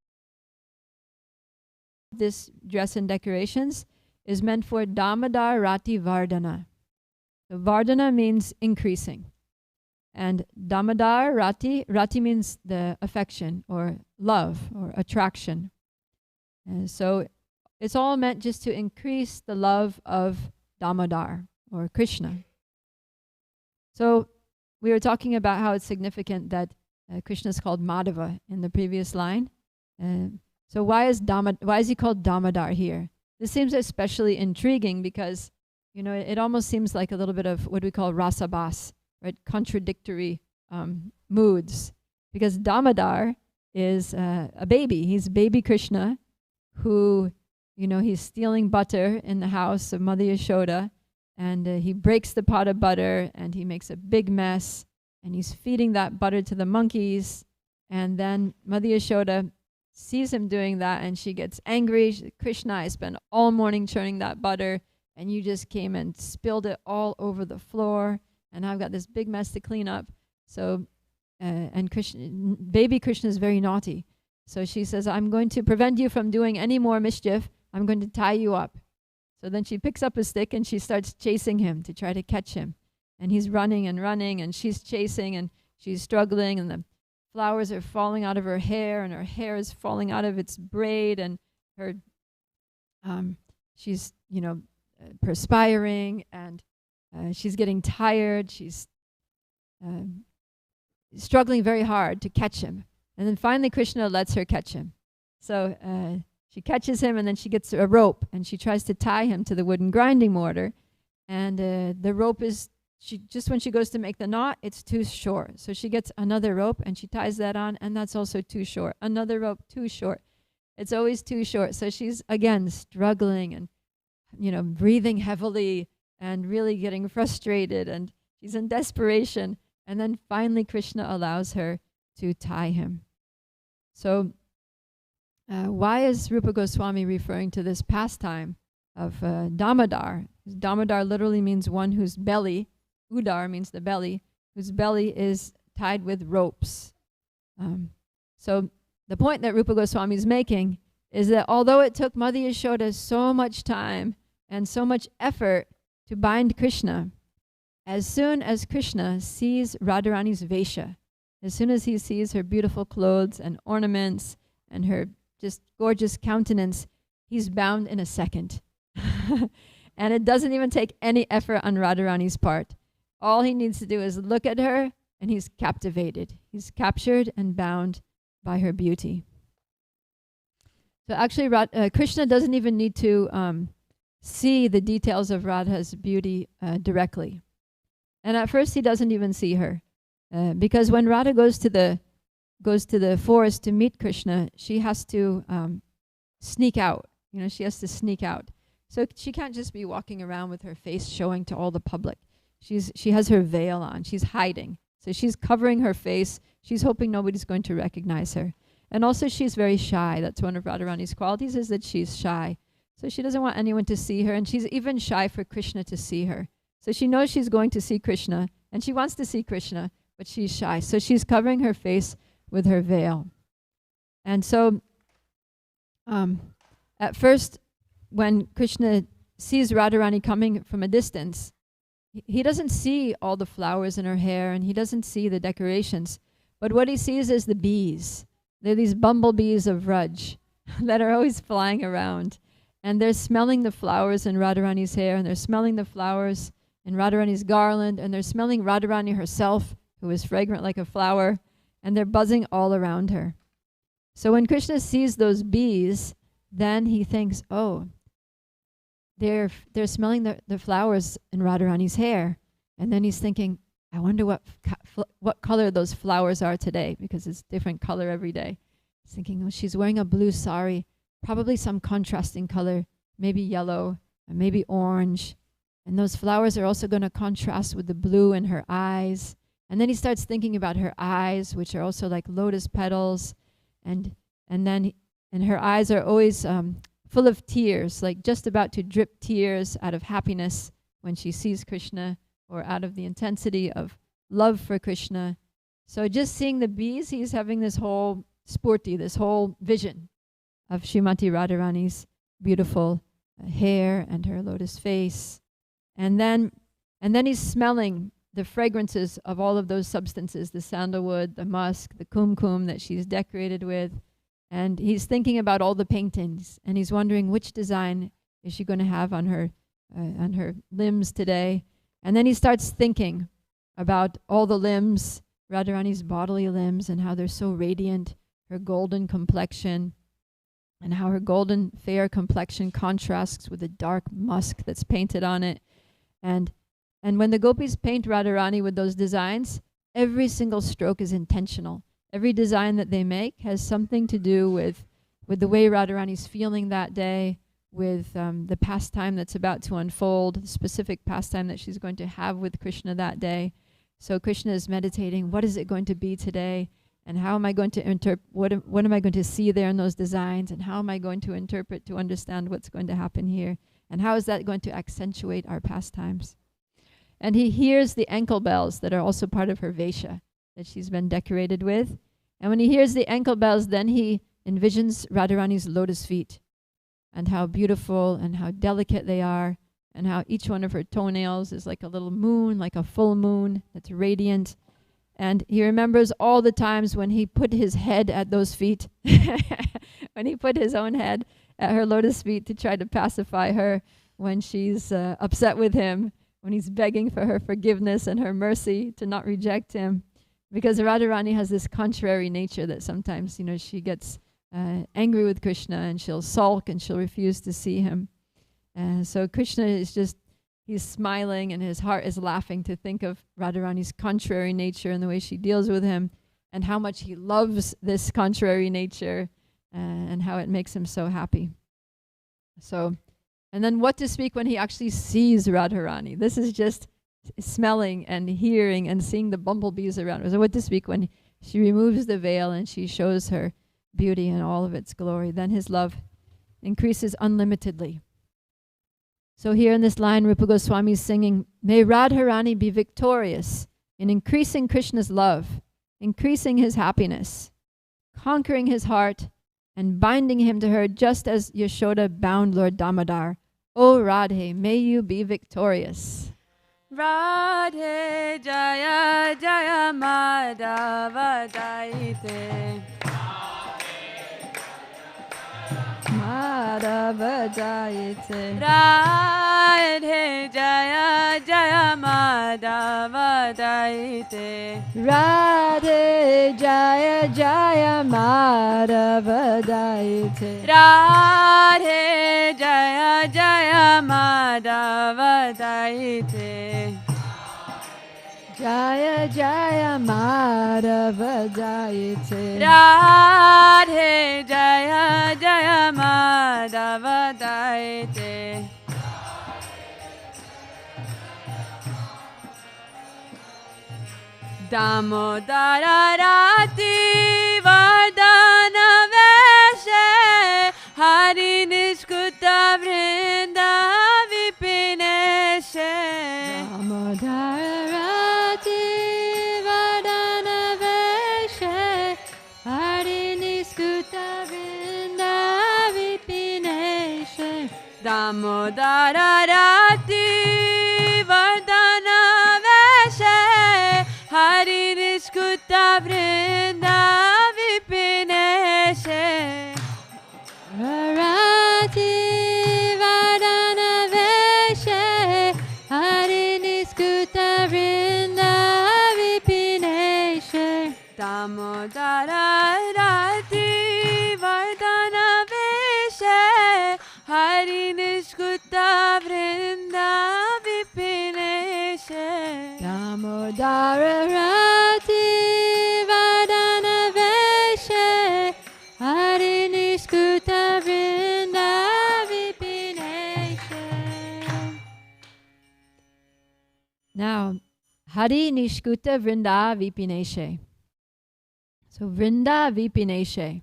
This dress and decorations is meant for Damodar Rati Vardhana. So Vardhana means increasing. And Damodar Rati means the affection or love or attraction. And so it's all meant just to increase the love of Damodar or Krishna. So we were talking about how it's significant that Krishna is called Madhava in the previous line. So why is he called Damodar here? This seems especially intriguing because, you know, it almost seems like a little bit of what we call rasabas, right? Contradictory moods. Because Damodar is a baby. He's baby Krishna who, you know, he's stealing butter in the house of Mother Yashoda, and he breaks the pot of butter and he makes a big mess and he's feeding that butter to the monkeys, and then Mother Yashoda sees him doing that and she gets angry. She says, Krishna, I spent all morning churning that butter and you just came and spilled it all over the floor and I've got this big mess to clean up. So, and baby Krishna is very naughty. So she says, I'm going to prevent you from doing any more mischief. I'm going to tie you up. So then she picks up a stick and she starts chasing him to try to catch him. And he's running and she's chasing and she's struggling, and the flowers are falling out of her hair and her hair is falling out of its braid, and her she's, you know, perspiring, and she's getting tired. She's struggling very hard to catch him. And then finally Krishna lets her catch him. So she catches him and then she gets a rope and she tries to tie him to the wooden grinding mortar. And the rope is when she goes to make the knot, it's too short. So she gets another rope and she ties that on, and that's also too short. Another rope, too short. It's always too short. So she's again struggling and breathing heavily and really getting frustrated, and she's in desperation. And then finally Krishna allows her to tie him. So why is Rupa Goswami referring to this pastime of Damodar? Damodar literally means one whose belly, Udar means the belly, whose belly is tied with ropes. So the point that Rupa Goswami is making is that although it took Mother Yashoda so much time and so much effort to bind Krishna, as soon as Krishna sees Radharani's Vesha, as soon as he sees her beautiful clothes and ornaments and her just gorgeous countenance, he's bound in a second. And it doesn't even take any effort on Radharani's part. All he needs to do is look at her and he's captivated. He's captured and bound by her beauty. So actually Krishna doesn't even need to see the details of Radha's beauty directly. And at first he doesn't even see her. Because when Radha goes to the forest to meet Krishna, she has to sneak out. She has to sneak out. So she can't just be walking around with her face showing to all the public. She has her veil on. She's hiding. So she's covering her face. She's hoping nobody's going to recognize her. And also she's very shy. That's one of Radharani's qualities, is that she's shy. So she doesn't want anyone to see her, and she's even shy for Krishna to see her. So she knows she's going to see Krishna, and she wants to see Krishna, but she's shy. So she's covering her face with her veil. And so at first, when Krishna sees Radharani coming from a distance, he doesn't see all the flowers in her hair, and he doesn't see the decorations. But what he sees is the bees. They're these bumblebees of Vraj that are always flying around. And they're smelling the flowers in Radharani's hair, and they're smelling the flowers in Radharani's garland, and they're smelling Radharani herself, who is fragrant like a flower, and they're buzzing all around her. So when Krishna sees those bees, then he thinks, oh, they're smelling the flowers in Radharani's hair. And then he's thinking, I wonder what color those flowers are today, because it's different color every day. He's thinking, oh, she's wearing a blue sari, probably some contrasting color, maybe yellow, or maybe orange. And those flowers are also going to contrast with the blue in her eyes. And then he starts thinking about her eyes, which are also like lotus petals. And her eyes are always full of tears, like just about to drip tears out of happiness when she sees Krishna, or out of the intensity of love for Krishna. So just seeing the bees, he's having this whole spurti, this whole vision of Srimati Radharani's beautiful hair and her lotus face. And then he's smelling the fragrances of all of those substances, the sandalwood, the musk, the kumkum that she's decorated with. And he's thinking about all the paintings, and he's wondering which design is she going to have on her limbs today. And then he starts thinking about all the limbs, Radharani's bodily limbs, and how they're so radiant, her golden complexion, and how her golden fair complexion contrasts with the dark musk that's painted on it. And when the gopis paint Radharani with those designs, every single stroke is intentional. Every design that they make has something to do with the way Radharani's feeling that day, with the pastime that's about to unfold, the specific pastime that she's going to have with Krishna that day. So Krishna is meditating, what is it going to be today? And how am I going to interpret, what am I going to see there in those designs? And how am I going to interpret to understand what's going to happen here? And how is that going to accentuate our pastimes? And he hears the ankle bells that are also part of her Vesha that she's been decorated with. And when he hears the ankle bells, then he envisions Radharani's lotus feet, and how beautiful and how delicate they are, and how each one of her toenails is like a little moon, like a full moon that's radiant. And he remembers all the times when he put his head at those feet, when he put his own head at her lotus feet to try to pacify her when she's upset with him, when he's begging for her forgiveness and her mercy to not reject him. Because Radharani has this contrary nature that sometimes, she gets angry with Krishna, and she'll sulk and she'll refuse to see him. So Krishna is just he's smiling and his heart is laughing to think of Radharani's contrary nature and the way she deals with him, and how much he loves this contrary nature, and how it makes him so happy. So, and then what to speak when he actually sees Radharani. This is just smelling and hearing and seeing the bumblebees around her. So what to speak when she removes the veil and she shows her beauty in all of its glory. Then his love increases unlimitedly. So here in this line, Rupa Goswami is singing, may Radharani be victorious in increasing Krishna's love, increasing his happiness, conquering his heart, and binding him to her just as Yashoda bound Lord Damodar. O Radhe, may you be victorious. Radhe Jaya Jaya Madhava Daite. Madhava Daite. Radhe Jaya Jaya Madhava Daite. Radhe Jaya Jaya Madhava Daite. Radhe Jaya Jaya Madhava Daite. Jaya Jaya Madhava Daite. Radhe Jaya Jaya Madhava Daite. Damodara Rati Vardhana Veshe Hari Nishkuta Vrinda Vipineshe. Damodara Rati Vardhana Veshe Hari Niskuta Vrinda Vipineshe. Damodara Rati Vardhana Veshe Hari Nishkuta Vrinda Vipineshe. Rati Vardhana Veshe Hari Niskuta Vrinda Vipineshe. Damodara Rati Vardhana Veshe Hari Nishkuta Vrinda Vipineshe. Damodara Rati Vardhana Veshe Hari Niskuta Vrinda Vipineshe. Now, Hari Nishkuta Vrinda Vipineshe. So Vrinda Vipineshe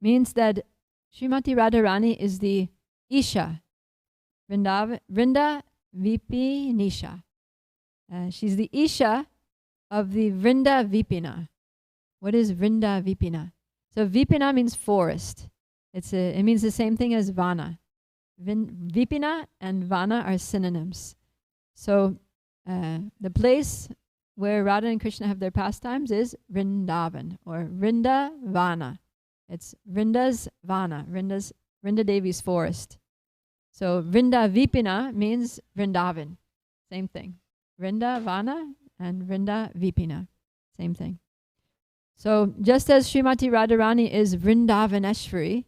means that Srimati Radharani is the Isha. Vrinda Vipinisha. She's the Isha of the Vrinda Vipina. What is Vrinda Vipina? So Vipina means forest. It means the same thing as Vana. Vipina and Vana are synonyms. So the place where Radha and Krishna have their pastimes is Vrindavan or Vrindavana. It's Vrinda's Vana, Vrinda Devi's forest. So Vrinda Vipina means Vrindavan. Same thing. Vrindavana and Vrinda Vipina. Same thing. So just as Srimati Radharani is Vrindavaneshwari,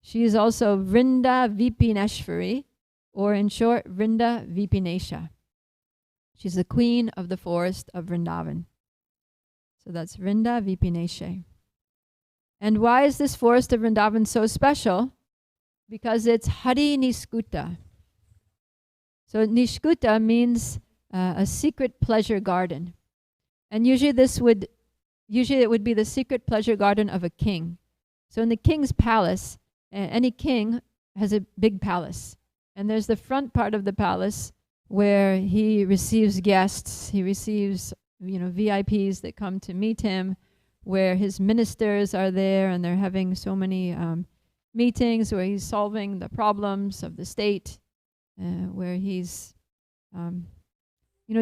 she is also Vrinda Vipineshwari, or in short, Vrinda Vipinesha. She's the queen of the forest of Vrindavan. So that's Vrinda Vipineshe. And why is this forest of Vrindavan so special? Because it's Hari Niskuta. So Nishkuta means a secret pleasure garden. And usually it would be the secret pleasure garden of a king. So in the king's palace, any king has a big palace. And there's the front part of the palace where he receives guests, he receives, VIPs that come to meet him, where his ministers are there and they're having so many meetings where he's solving the problems of the state, where he's,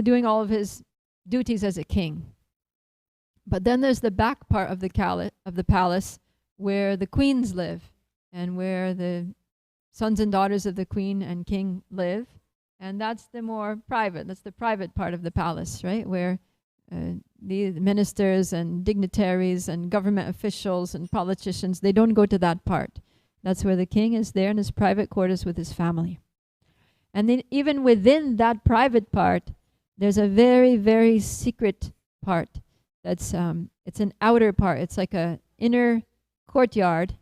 doing all of his duties as a king. But then there's the back part of the palace where the queens live and where the sons and daughters of the queen and king live. And that's the more private, that's the private part of the palace, right? Where the ministers and dignitaries and government officials and politicians, they don't go to that part. That's where the king is there in his private quarters with his family. And then even within that private part, there's a very, very secret part. That's it's an outer part. It's like a inner courtyard.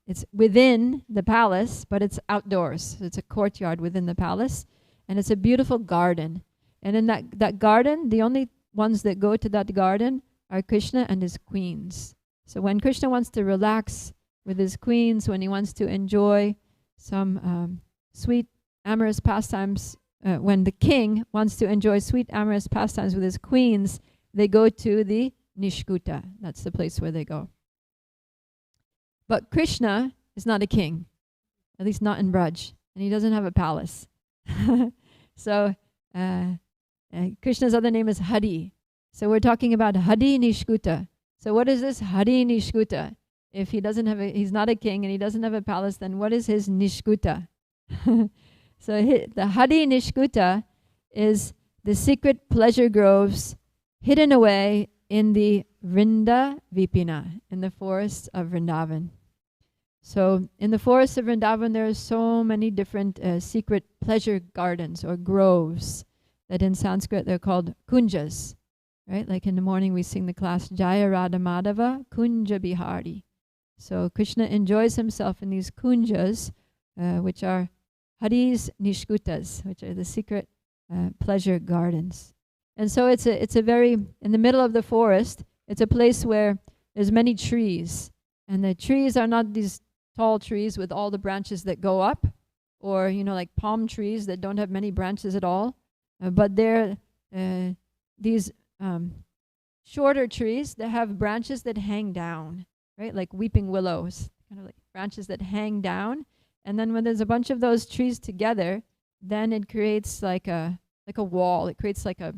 It's within the palace, but it's outdoors. So it's a courtyard within the palace, and it's a beautiful garden. And in that garden, the only ones that go to that garden are Krishna and his queens. So when Krishna wants to relax with his queens, when he wants to enjoy some sweet amorous pastimes, when the king wants to enjoy sweet amorous pastimes with his queens, they go to the Nishkuta. That's the place where they go. But Krishna is not a king, at least not in Braj, and he doesn't have a palace. So Krishna's other name is Hari. So we're talking about Hari Nishkuta. So what is this Hari Nishkuta? If he doesn't have he's not a king and he doesn't have a palace, then what is his Nishkuta? So the Hari Nishkuta is the secret pleasure groves hidden away in the Vrinda Vipina, in the forests of Vrindavan. So in the forests of Vrindavan, there are so many different secret pleasure gardens or groves that in Sanskrit they're called kunjas, right? Like in the morning we sing the class Jaya Radha Madhava Kunja Bihari. So Krishna enjoys himself in these kunjas, which are Hari's Nishkutas, which are the secret pleasure gardens. And so it's a very, in the middle of the forest, it's a place where there's many trees. And the trees are not these tall trees with all the branches that go up, or, like palm trees that don't have many branches at all. But they're these shorter trees that have branches that hang down, right? Like weeping willows, kind of like branches that hang down. And then when there's a bunch of those trees together, then it creates like a wall. It creates like a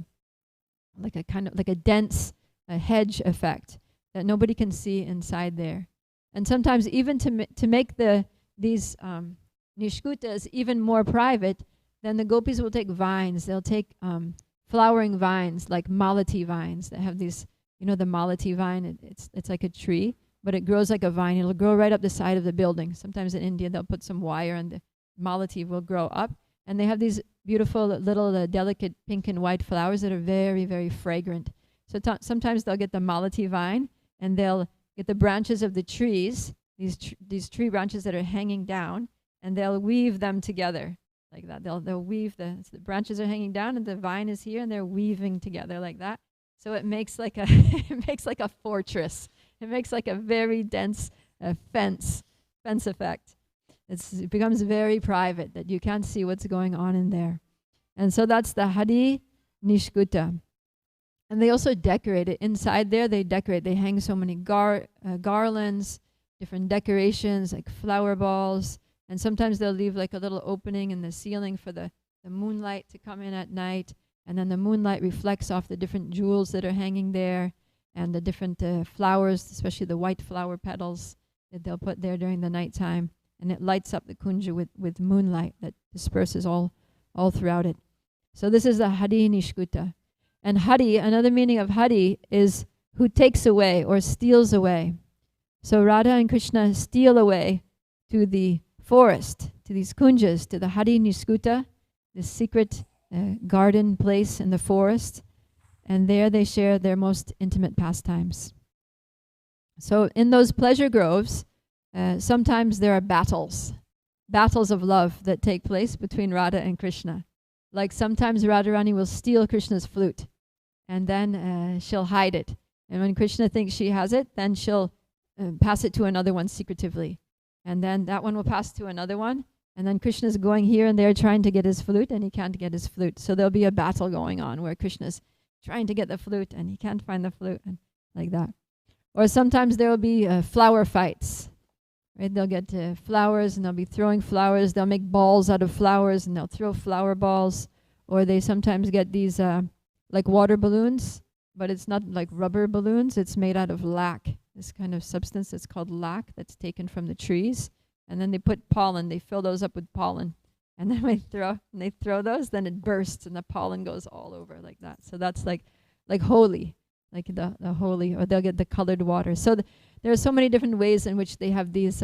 kind of like a dense hedge effect that nobody can see inside there. And sometimes even to make these nishkutas even more private, then the gopis will take vines. They'll take flowering vines like malati vines that have these, the malati vine. It's like a tree, but it grows like a vine. It'll grow right up the side of the building. Sometimes in India they'll put some wire and the malati will grow up. And they have these beautiful little delicate pink and white flowers that are very, very fragrant. So sometimes they'll get the malati vine and they'll get the branches of the trees, these tree branches that are hanging down, and they'll weave them together like that. They'll weave the branches are hanging down and the vine is here and they're weaving together like that. So it makes like a it makes like a fortress. It makes like a very dense fence effect. It becomes very private that you can't see what's going on in there. And so that's the Hari Nishkuta. And they also decorate it. Inside there, they decorate. They hang so many garlands, different decorations, like flower balls. And sometimes they'll leave like a little opening in the ceiling for the moonlight to come in at night. And then the moonlight reflects off the different jewels that are hanging there and the different flowers, especially the white flower petals that they'll put there during the nighttime. And it lights up the kunja with moonlight that disperses all throughout it. So this is the Hari Nishkuta. And Hari, another meaning of Hari is who takes away or steals away. So Radha and Krishna steal away to the forest, to these kunjas, to the Hari Nishkuta, this secret garden place in the forest. And there they share their most intimate pastimes. So in those pleasure groves, sometimes there are battles of love that take place between Radha and Krishna. Like sometimes Radharani will steal Krishna's flute and then she'll hide it. And when Krishna thinks she has it, then she'll pass it to another one secretively. And then that one will pass to another one. And then Krishna's going here and there trying to get his flute and he can't get his flute. So there'll be a battle going on where Krishna's trying to get the flute and he can't find the flute and like that. Or sometimes there will be flower fights. Right? They'll get flowers and they'll be throwing flowers. They'll make balls out of flowers and they'll throw flower balls. Or they sometimes get these like water balloons, but it's not like rubber balloons. It's made out of lac, this kind of substance that's called lac that's taken from the trees. And then they put pollen. They fill those up with pollen. And then when they throw those, then it bursts and the pollen goes all over like that. So that's like holy, like the holy, or they'll get the colored water. So there are so many different ways in which they have these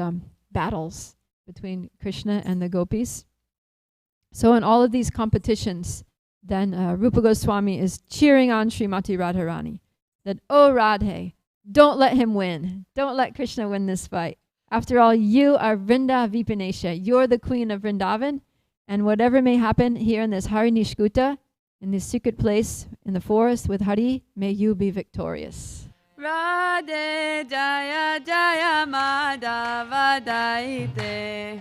battles between Krishna and the gopis. So in all of these competitions, then Rupa Goswami is cheering on Srimati Radharani that, oh Radhe, don't let him win. Don't let Krishna win this fight. After all, you are Vrinda Vipanesha. You're the queen of Vrindavan. And whatever may happen here in this Hari Nishkuta, in this secret place in the forest with Hari, may you be victorious. Radhe Jaya Jaya Madhava Daite.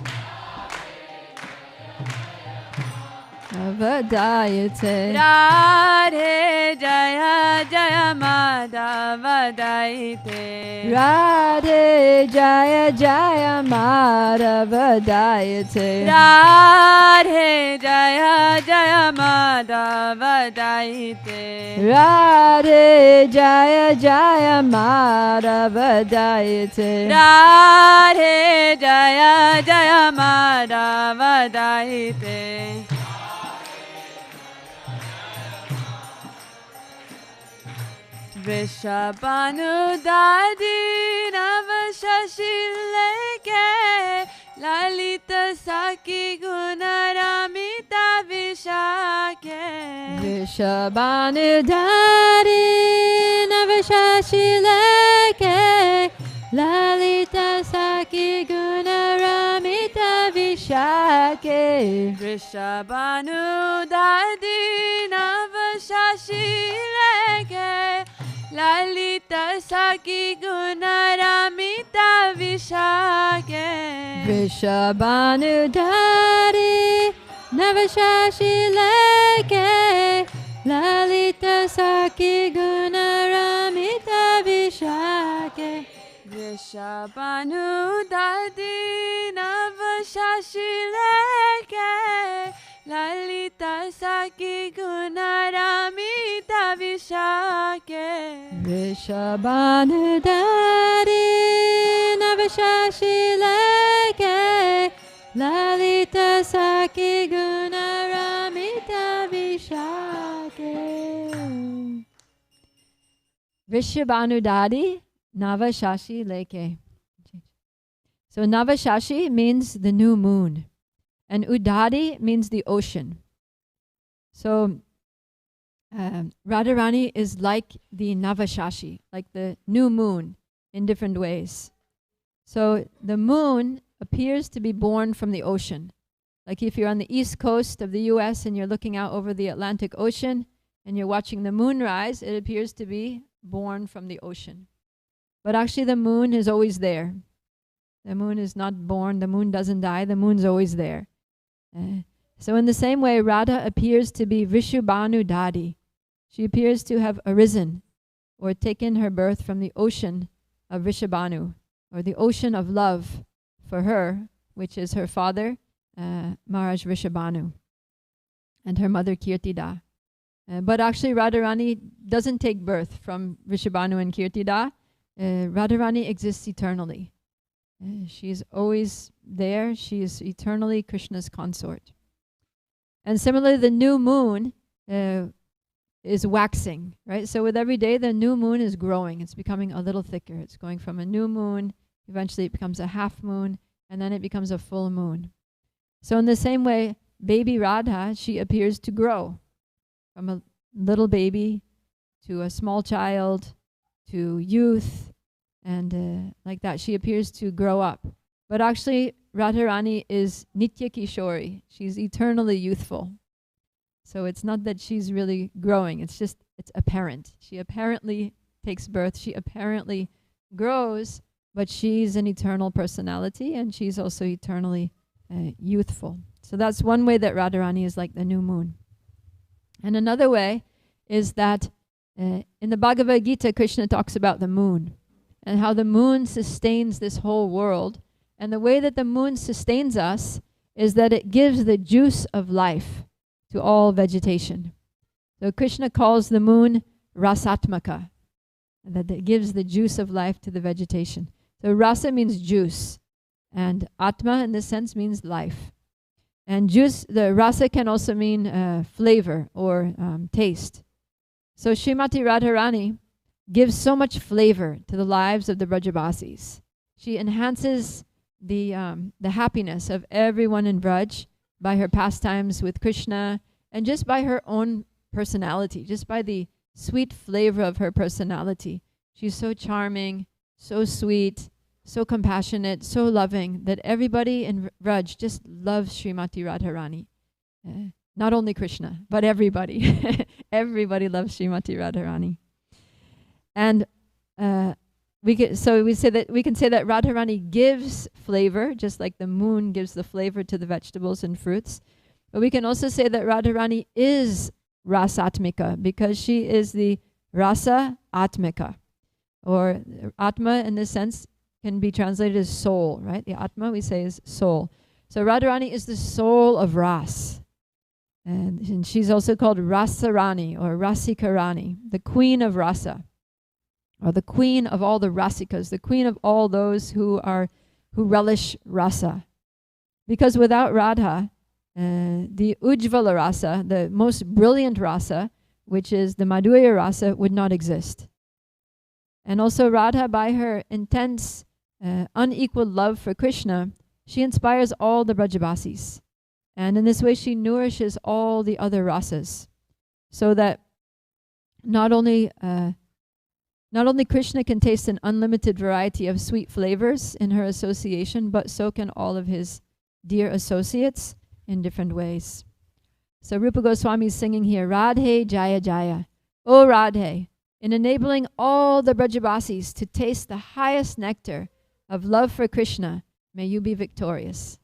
Avadayate. Radhe Jaya Jaya Madhava Daite. Radhe Jaya Jaya Madhava Dayate. Radhe Jaya Jaya Madhava Daite. Radhe Jaya Jaya Madhava Dayate. Radhe Jaya Jaya Madhava Daite. Vrishabhanu Dadi Navashashi Leke Lalita Saki Gunaramita Vishake. Vrishabhanu Dari Navashashi Leke Lalita Saki Gunaramita Vishake. Vrishabhanu Dadi Navashashi Leke Lalita Saki Gunaramita Vishake. Vrishabhanu Dari Navashashi Leke Lalita Saki Gunaramita Vishake. Vrishabhanu Dadi Navashashi Leke Lalita Saki Gunaramita Vishake. Vrishabhanu Dari Navashashi Leke Lalita Saki Gunaramita Vishake. Vrishabhanu Dari Navashashi Leke. So Navashashi means the new moon, and Udadi means the ocean. So Radharani is like the Navashashi, like the new moon in different ways. So the moon appears to be born from the ocean. Like if you're on the east coast of the US and you're looking out over the Atlantic Ocean and you're watching the moon rise, it appears to be born from the ocean. But actually the moon is always there. The moon is not born, the moon doesn't die, the moon's always there. So in the same way, Radha appears to be Vrishabhanu Dadi. She appears to have arisen or taken her birth from the ocean of Vrishabhanu, or the ocean of love for her, which is her father, Maharaj Vrishabhanu, and her mother Kirtida. But actually Radharani doesn't take birth from Vrishabhanu and Kirtida. Radharani exists eternally. She's always there. She is eternally Krishna's consort. And similarly, the new moon is waxing, right? So with every day, the new moon is growing. It's becoming a little thicker. It's going from a new moon, eventually it becomes a half moon, and then it becomes a full moon. So in the same way, baby Radha, she appears to grow from a little baby to a small child to youth, and like that. She appears to grow up. But actually, Radharani is Nitya Kishori. She's eternally youthful. So it's not that she's really growing. It's just, it's apparent. She apparently takes birth. She apparently grows, but she's an eternal personality, and she's also eternally youthful. So that's one way that Radharani is like the new moon. And another way is that in the Bhagavad Gita, Krishna talks about the moon and how the moon sustains this whole world. And the way that the moon sustains us is that it gives the juice of life to all vegetation. So Krishna calls the moon Rasatmaka, and that it gives the juice of life to the vegetation. So rasa means juice, and atma in this sense means life. And juice, the rasa can also mean flavor or taste. So Srimati Radharani gives so much flavor to the lives of the Brajabasis. She enhances the happiness of everyone in Braj by her pastimes with Krishna, and just by her own personality, just by the sweet flavor of her personality. She's so charming, so sweet, so compassionate, so loving, that everybody in Vraj just loves Srimati Radharani. Not only Krishna, but everybody. Everybody loves Srimati Radharani. And we can say that Radharani gives flavor, just like the moon gives the flavor to the vegetables and fruits. But we can also say that Radharani is Rasatmika, because she is the Rasa Atmika, or Atma in this sense can be translated as soul, right? The Atma we say is soul. So Radharani is the soul of Ras. And she's also called Rasarani or Rasikarani, the queen of Rasa, or the queen of all the Rasikas, the queen of all those who relish Rasa. Because without Radha, the Ujvala Rasa, the most brilliant Rasa, which is the Madhurya Rasa, would not exist. And also Radha, by her intense, unequal love for Krishna, she inspires all the Brajabasis. And in this way, she nourishes all the other rasas, so that not only Krishna can taste an unlimited variety of sweet flavors in her association, but so can all of his dear associates in different ways. So Rupa Goswami is singing here, Radhe Jaya Jaya, O Radhe, in enabling all the Brajabasis to taste the highest nectar of love for Krishna, may you be victorious.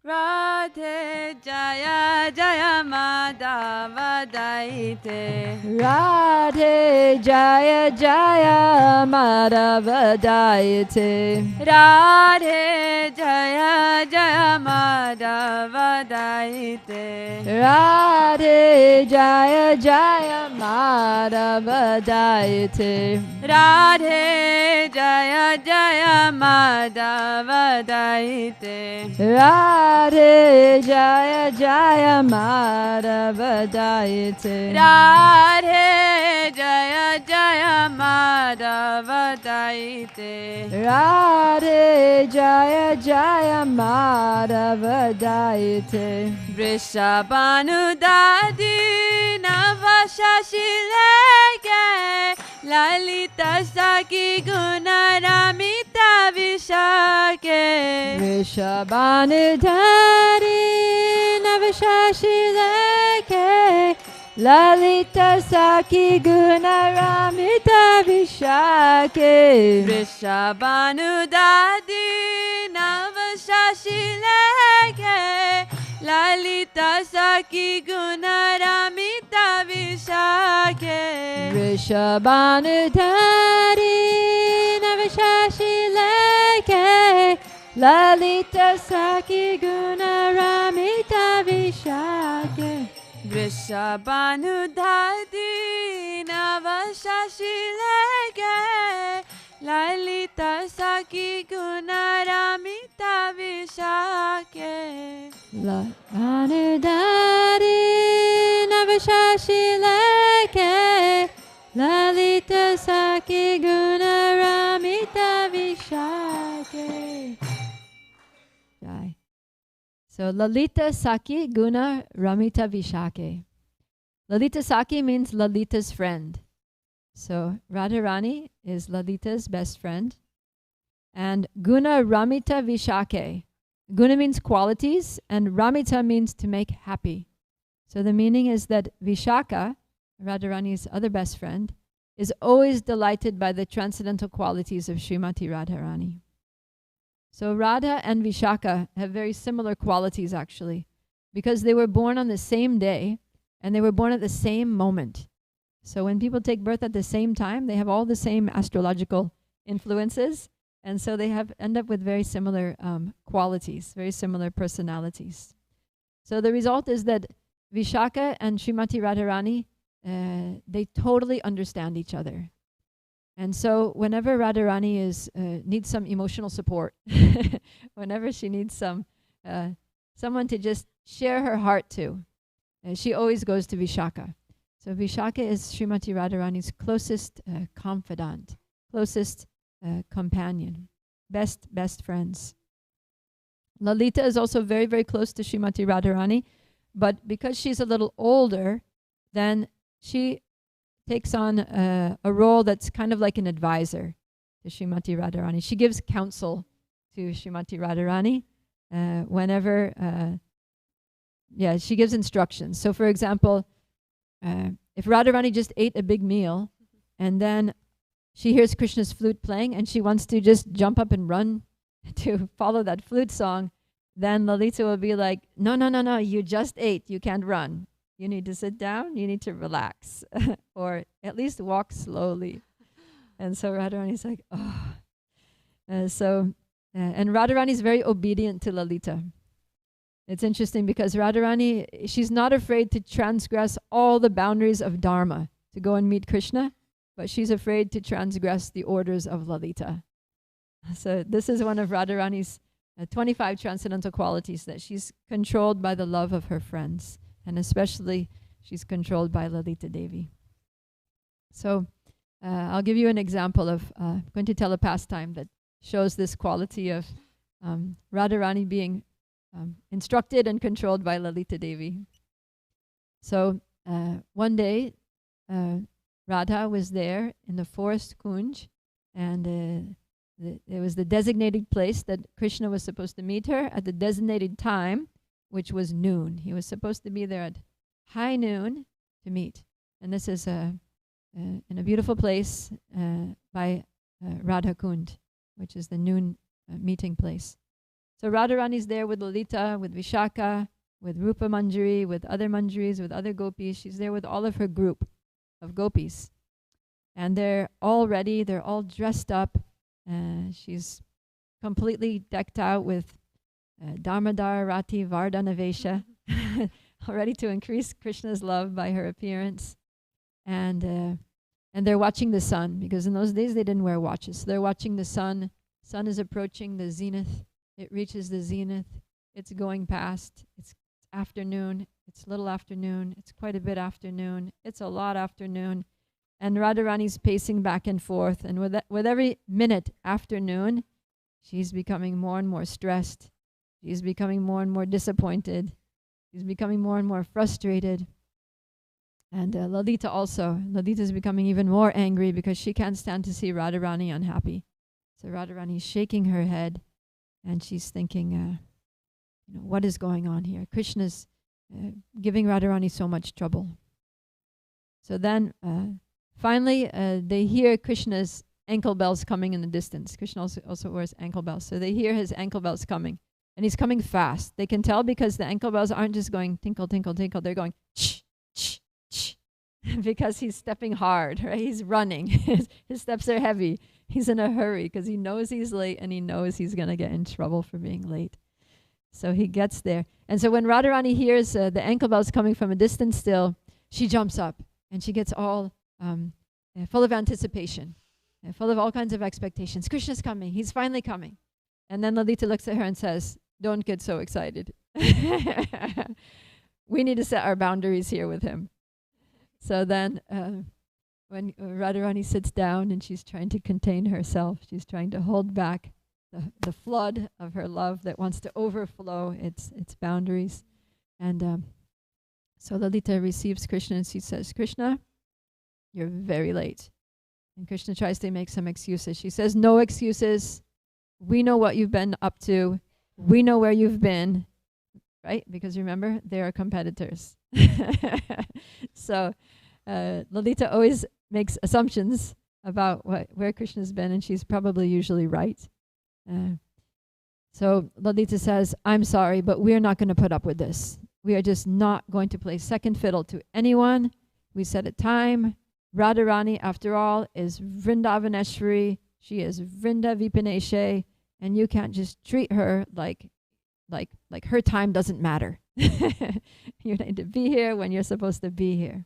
Radhe Jaya Jaya Madhava Daite. Radhe Jaya Jaya Madhava Daite. Radhe Jaya Jaya Madhava Daite. Radhe Jaya Jaya Madhava Daite. Radhe Jaya Jaya Madhava Daite. Radhe Jaya Jaya Madhava Daite. Radhe Jaya Jaya Madhava Daite. Radhe Jaya Jaya Madhava Daite. Vrishabhanu Dadi Navashashileke Lalita Saki Gunaramita Vishake. Vrishabhanu Dadi Navashashileke Lalita Saki Gunaramita Vishake. Vrishabhanu Dadi Navashashileke Lalita Saki Gunaramita Vishake. Vrishabhanu Dadi Navashashileke Lalita Saki Gunaramita Vishake. Vrishabhanu Dadi Navashashileke Lalita Saki Gunaramita Vishake. Vrishabhanu Dadi Navashashileke Lalita Saki Gunaramita Vishake. Jai. So Lalita Saki Guna Ramita Vishake. Lalita Saki means Lalita's friend. So Radharani is Lalita's best friend. And Guna Ramita Vishake. Guna means qualities, and Ramita means to make happy. So the meaning is that Vishaka, Radharani's other best friend, is always delighted by the transcendental qualities of Srimati Radharani. So Radha and Vishaka have very similar qualities actually, because they were born on the same day and they were born at the same moment. So when people take birth at the same time, they have all the same astrological influences, and so they end up with very similar qualities, very similar personalities. So the result is that Vishaka and Srimati Radharani, they totally understand each other. And so whenever Radharani needs some emotional support, whenever she needs someone to just share her heart to, she always goes to Vishaka. So Vishaka is Srimati Radharani's closest confidant, closest companion, best friends. Lalita is also very, very close to Srimati Radharani, but because she's a little older, then she takes on a role that's kind of like an advisor to Srimati Radharani. She gives counsel to Srimati Radharani whenever, she gives instructions. So for example, if Radharani just ate a big meal and then she hears Krishna's flute playing and she wants to just jump up and run to follow that flute song, then Lalita will be like, no, you just ate, you can't run. You need to sit down, you need to relax, or at least walk slowly. And so Radharani's like, oh. And Radharani is very obedient to Lalita. It's interesting because Radharani, she's not afraid to transgress all the boundaries of Dharma to go and meet Krishna, but she's afraid to transgress the orders of Lalita. So this is one of Radharani's 25 transcendental qualities, that she's controlled by the love of her friends, and especially she's controlled by Lalita Devi. So I'll give you an example of, I'm going to tell a pastime that shows this quality of Radharani being instructed and controlled by Lalita Devi. So one day, Radha was there in the forest Kunj, and it was the designated place that Krishna was supposed to meet her at the designated time, which was noon. He was supposed to be there at high noon to meet. And this is in a beautiful place by Radha Kund, which is the noon meeting place. So Radharani's there with Lalita, with Vishaka, with Rupa Manjari, with other Manjaris, with other gopis. She's there with all of her group of gopis. And they're all ready, they're all dressed up. She's completely decked out with Damodar Rati Vardhanavesha, ready to increase Krishna's love by her appearance. And they're watching the sun, because in those days they didn't wear watches. So they're watching the sun. Sun is approaching the zenith. It reaches the zenith. It's going past. It's afternoon. It's little afternoon. It's quite a bit afternoon. It's a lot afternoon. And Radharani's pacing back and forth. And with every minute afternoon, she's becoming more and more stressed. She's becoming more and more disappointed. She's becoming more and more frustrated. And Lalita also. Lalita is becoming even more angry because she can't stand to see Radharani unhappy. So Radharani's shaking her head, and she's thinking, what is going on here? Krishna's giving Radharani so much trouble. So then, finally, they hear Krishna's ankle bells coming in the distance. Krishna also wears ankle bells. So they hear his ankle bells coming. And he's coming fast. They can tell because the ankle bells aren't just going tinkle, tinkle, tinkle. They're going ch, ch, ch. Because he's stepping hard, right? He's running. His steps are heavy. He's in a hurry because he knows he's late and he knows he's going to get in trouble for being late. So he gets there. And so when Radharani hears the ankle bells coming from a distance still, she jumps up and she gets all full of anticipation, full of all kinds of expectations. Krishna's coming. He's finally coming. And then Lalita looks at her and says, don't get so excited. We need to set our boundaries here with him. So then when Radharani sits down and she's trying to contain herself, she's trying to hold back the flood of her love that wants to overflow its boundaries. And so Lalita receives Krishna and she says, Krishna, you're very late. And Krishna tries to make some excuses. She says, no excuses. We know what you've been up to. We know where you've been, right? Because remember, they are competitors. So Lalita always makes assumptions about where Krishna's been, and she's probably usually right. So Lalita says, I'm sorry, but we're not going to put up with this. We are just not going to play second fiddle to anyone. We set a time. Radharani, after all, is Vrindavaneshwari. She is Vrinda Vipineshe, and you can't just treat her like her time doesn't matter. You need to be here when you're supposed to be here.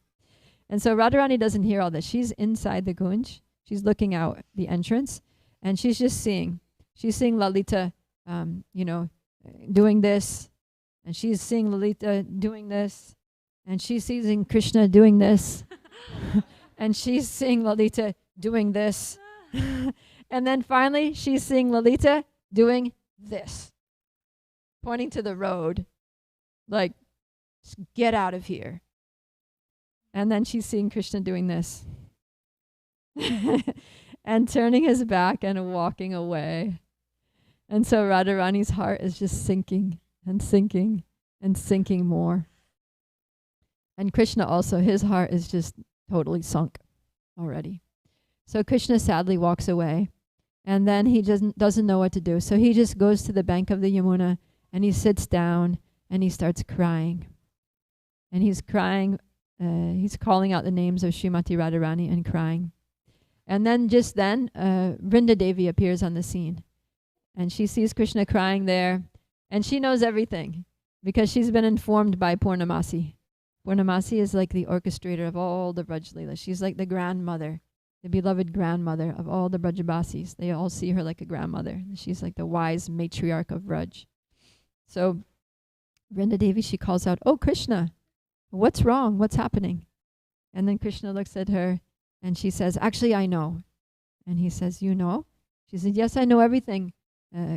And so Radharani doesn't hear all this. She's inside the Kunj. She's looking out the entrance, and she's just seeing. She's seeing Lalita, doing this, and she's seeing Lalita doing this, and she's seeing Krishna doing this, and she's seeing Lalita doing this, and then finally she's seeing Lalita doing this. pointing to the road, like, get out of here. And then she's seeing Krishna doing this and turning his back and walking away. And so Radharani's heart is just sinking and sinking and sinking more. And Krishna also, his heart is just totally sunk already. So Krishna sadly walks away. And then he doesn't know what to do. So he just goes to the bank of the Yamuna and he sits down and he starts crying. And he's crying, he's calling out the names of Srimati Radharani and crying. And then just then, Vrinda Devi appears on the scene. And she sees Krishna crying there. And she knows everything because she's been informed by Purnamasi. Purnamasi is like the orchestrator of all the Braj Leela. She's like the grandmother, the beloved grandmother of all the Brajabasis. They all see her like a grandmother. She's like the wise matriarch of Braj. So Vrinda Devi, she calls out, "Oh, Krishna, what's wrong? What's happening?" And then Krishna looks at her and she says, "Actually, I know." And he says, "You know?" She said, "Yes, I know everything.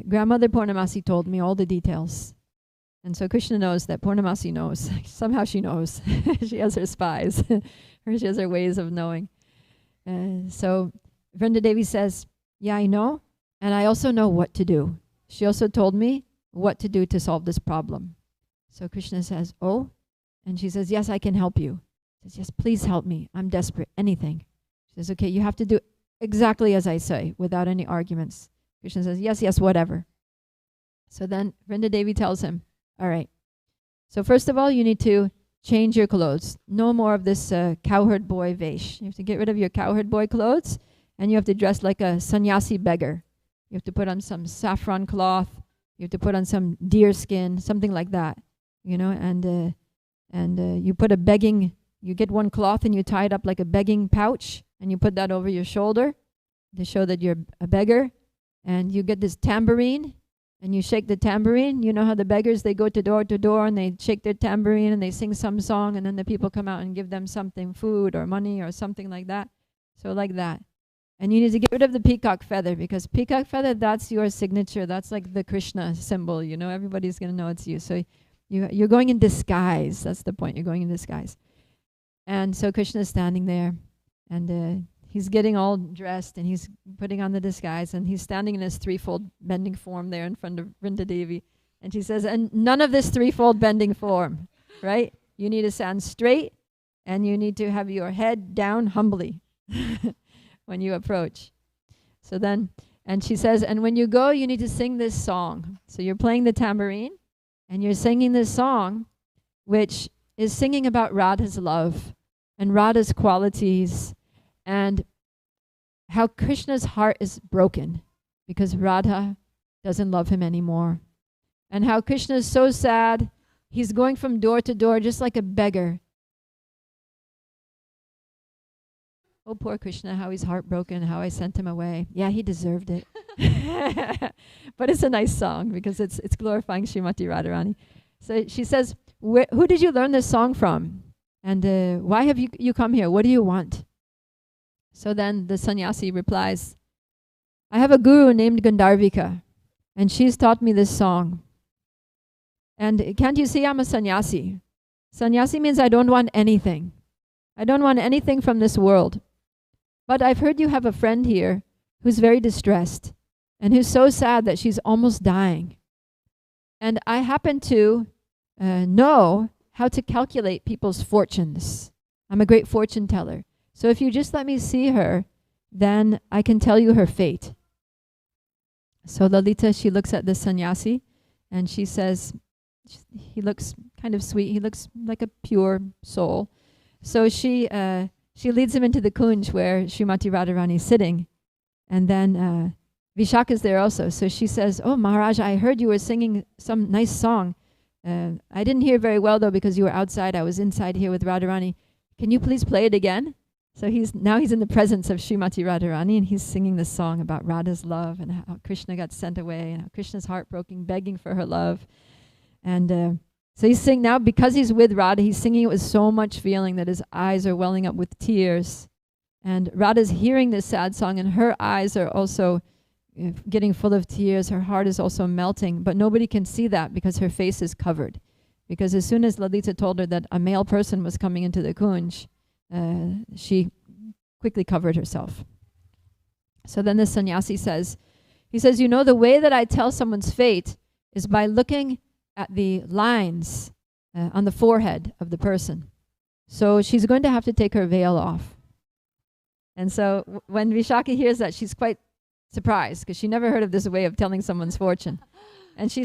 Grandmother Purnamasi told me all the details." And so Krishna knows that Purnamasi knows. Somehow she knows. She has her spies. She has her ways of knowing. So Vrinda Devi says, "Yeah, I know. And I also know what to do. She also told me what to do to solve this problem." So Krishna says, "Oh?" And she says, "Yes, I can help you." She says, "Yes, please help me. I'm desperate. Anything." She says, "Okay, you have to do exactly as I say without any arguments." Krishna says, "Yes, yes, whatever." So then Vrinda Devi tells him, "All right. So first of all, you need to change your clothes. No more of this cowherd boy vesh. You have to get rid of your cowherd boy clothes and you have to dress like a sannyasi beggar. You have to put on some saffron cloth. You have to put on some deer skin, something like that, you know, and you put you get one cloth and you tie it up like a begging pouch and you put that over your shoulder to show that you're a beggar. And you get this tambourine and you shake the tambourine. You know how the beggars, they go to door and they shake their tambourine and they sing some song and then the people come out and give them something, food or money or something like that. So like that. And you need to get rid of the peacock feather because peacock feather, that's your signature. That's like the Krishna symbol, you know, everybody's going to know it's you. So you're going in disguise. That's the point. You're going in disguise. And so Krishna is standing there and he's getting all dressed and he's putting on the disguise and he's standing in his threefold bending form there in front of Vrinda Devi. And she says, "And none of this threefold bending form, right? You need to stand straight and you need to have your head down humbly when you approach." So then, and she says, "And when you go, you need to sing this song." So you're playing the tambourine and you're singing this song, which is singing about Radha's love and Radha's qualities and how Krishna's heart is broken because Radha doesn't love him anymore. And how Krishna is so sad, he's going from door to door just like a beggar. Oh, poor Krishna, how he's heartbroken, how I sent him away. Yeah, he deserved it. But it's a nice song because it's glorifying Srimati Radharani. So she says, "Who did you learn this song from? And why have you come here? What do you want?" So then the sannyasi replies, "I have a guru named Gandharvika, and she's taught me this song. And can't you see I'm a sannyasi? Sannyasi means I don't want anything. I don't want anything from this world. But I've heard you have a friend here who's very distressed and who's so sad that she's almost dying. And I happen to know how to calculate people's fortunes. I'm a great fortune teller. So if you just let me see her, then I can tell you her fate." So Lalita, she looks at the sannyasi and she says, he looks kind of sweet. He looks like a pure soul. So she leads him into the kunj where Srimati Radharani is sitting. And then Vishaka is there also. So she says, "Oh, Maharaj, I heard you were singing some nice song. I didn't hear very well though because you were outside. I was inside here with Radharani. Can you please play it again?" So he's in the presence of Srimati Radharani and he's singing this song about Radha's love and how Krishna got sent away and how Krishna's heartbroken, begging for her love. And so he's singing now because he's with Radha, he's singing it with so much feeling that his eyes are welling up with tears. And Radha's hearing this sad song and her eyes are also getting full of tears. Her heart is also melting, but nobody can see that because her face is covered. Because as soon as Lalita told her that a male person was coming into the kunj, she quickly covered herself. So then the sannyasi says, the way that I tell someone's fate is by looking at the lines on the forehead of the person. So she's going to have to take her veil off. And so when Vishaka hears that, she's quite surprised because she never heard of this way of telling someone's fortune. And she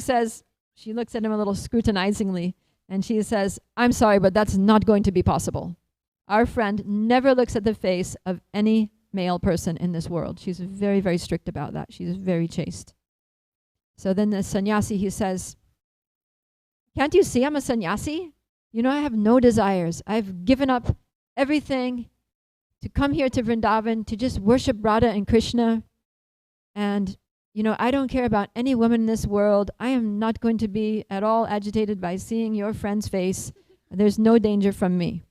looks at him a little scrutinizingly, and she says, I'm sorry, but that's not going to be possible. Our friend never looks at the face of any male person in this world. She's very, very strict about that. She's very chaste. So then the sannyasi, he says, can't you see I'm a sannyasi? I have no desires. I've given up everything to come here to Vrindavan to just worship Radha and Krishna. And, I don't care about any woman in this world. I am not going to be at all agitated by seeing your friend's face. There's no danger from me.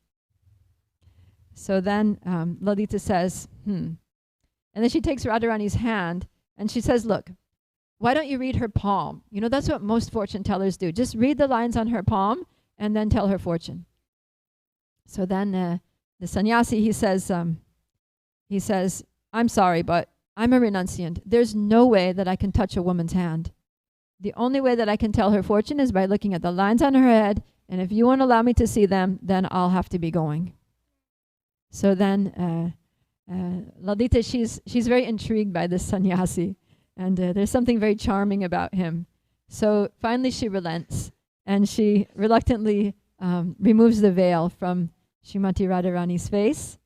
So then Lalita says, And then she takes Radharani's hand and she says, look, why don't you read her palm? That's what most fortune tellers do. Just read the lines on her palm and then tell her fortune. So then the sannyasi, he says, I'm sorry, but I'm a renunciant. There's no way that I can touch a woman's hand. The only way that I can tell her fortune is by looking at the lines on her head, and if you won't allow me to see them, then I'll have to be going. So then Lalita, she's very intrigued by this sannyasi, and there's something very charming about him. So finally she relents, and she reluctantly removes the veil from Srimati Radharani's face,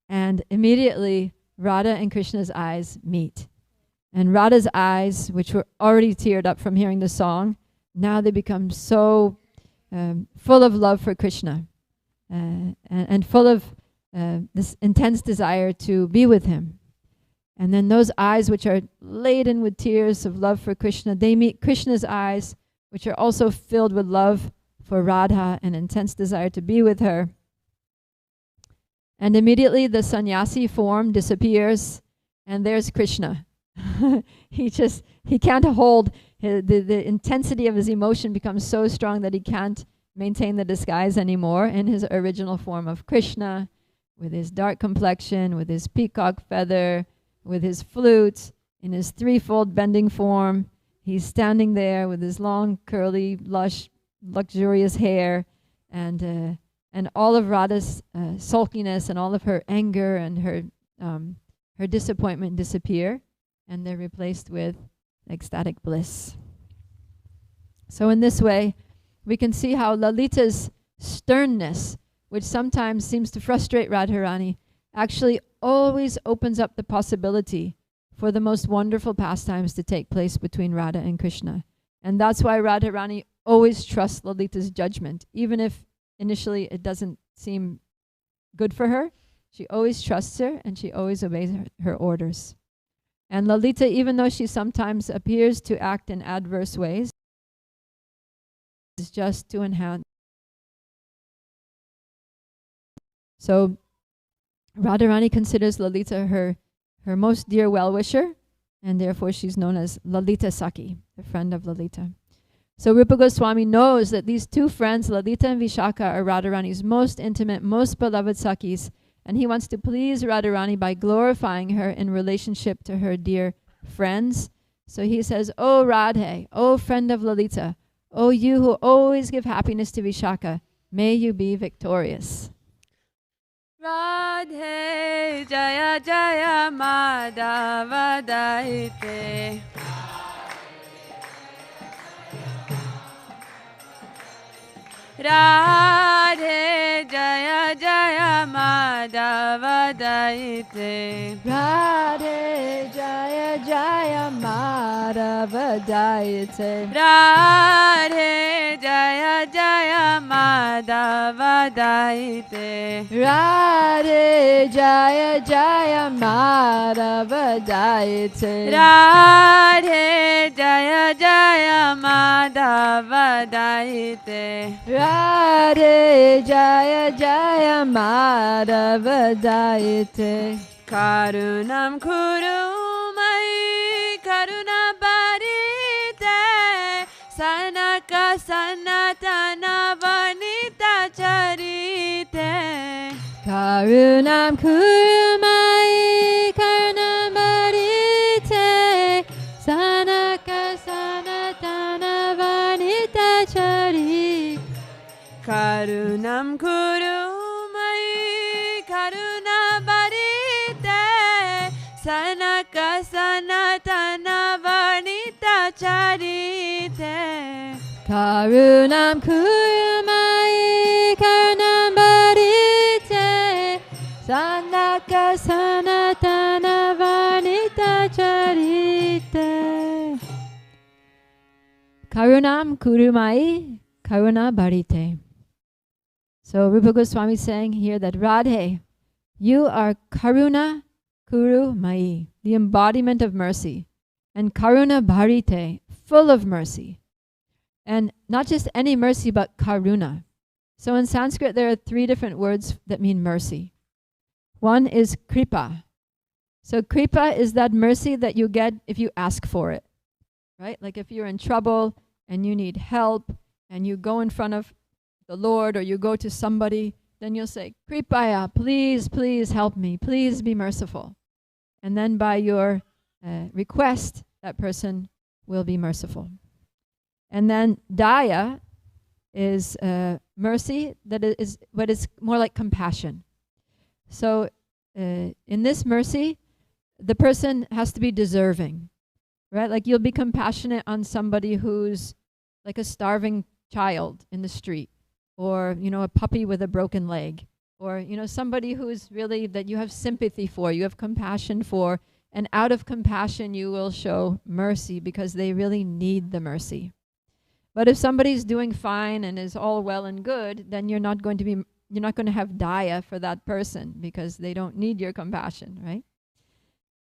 and immediately Radha and Krishna's eyes meet. And Radha's eyes, which were already teared up from hearing the song, now they become so full of love for Krishna and full of this intense desire to be with him. And then those eyes, which are laden with tears of love for Krishna, they meet Krishna's eyes, which are also filled with love for Radha and intense desire to be with her. And immediately the sannyasi form disappears, and there's Krishna. He can't hold, the intensity of his emotion becomes so strong that he can't maintain the disguise anymore in his original form of Krishna, with his dark complexion, with his peacock feather, with his flute, in his threefold bending form. He's standing there with his long, curly, lush, luxurious hair, and all of Radha's sulkiness and all of her anger and her disappointment disappear, and they're replaced with ecstatic bliss. So in this way, we can see how Lalita's sternness, which sometimes seems to frustrate Radharani, actually always opens up the possibility for the most wonderful pastimes to take place between Radha and Krishna. And that's why Radharani always trusts Lalita's judgment, even if initially it doesn't seem good for her. She always trusts her, and she always obeys her orders. And Lalita, even though she sometimes appears to act in adverse ways, is just to enhance. So Radharani considers Lalita her most dear well-wisher, and therefore she's known as Lalita Saki, the friend of Lalita. So Rupa Goswami knows that these two friends, Lalita and Vishaka, are Radharani's most intimate, most beloved Sakis, and he wants to please Radharani by glorifying her in relationship to her dear friends. So he says, "O Radhe, O friend of Lalita, O you who always give happiness to Vishaka, may you be victorious." Radhe Jaya Jaya Madhava Daite. Radhe Jaya Jaya Madhava Daite. Radhe Jaya Jaya Madhava Daite. Radhe Jaya Jaya Madhava Daite. Radhe Jaya Jaya Madhava Daite. Radhe Jaya Jaya Madhava Daite. Radhe Jaya Jaya Madhava Daite. Karunam Kuru Mai Karunam sanatana vanita charite. Karunam kurumai karunam bharite sanaka sanatana vanita chari. Karunam kurumai karuna bharite sanaka sanatana vanita charite. Karunam kurumai karunam bharite sanaka sanatana vanita charite. Karunam kurumai karuna bharite. So Rupa Goswami is saying here that Radhe, you are Karuna Kuru Mai, the embodiment of mercy, and Karuna Bharite, full of mercy. And not just any mercy, but Karuna. So in Sanskrit, there are 3 different words that mean mercy. One is Kripa. So Kripa is that mercy that you get if you ask for it, right? Like if you're in trouble and you need help and you go in front of the Lord or you go to somebody, then you'll say, Kripaya, please, please help me. Please be merciful. And then by your request, that person will be merciful. And then Daya is mercy, that is what is more like compassion. So in this mercy, the person has to be deserving, right? Like you'll be compassionate on somebody who's like a starving child in the street, or, you know, a puppy with a broken leg, or, you know, somebody who's really that you have sympathy for, you have compassion for, and out of compassion you will show mercy because they really need the mercy. But if somebody's doing fine and is all well and good, then you're not going to have daya for that person because they don't need your compassion, right?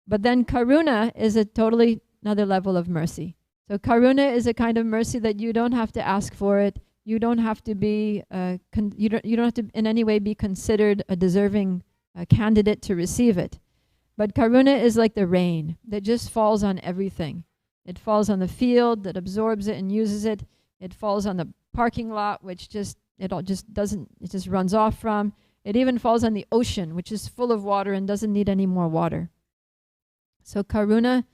But then karuna is a totally another level of mercy. So karuna is a kind of mercy that you don't have to ask for it. You don't have to be you don't have to in any way be considered a deserving candidate to receive it. But karuna is like the rain that just falls on everything. It falls on the field that absorbs it and uses it. It falls on the parking lot, which just runs off from. It even falls on the ocean, which is full of water and doesn't need any more water. So karuna,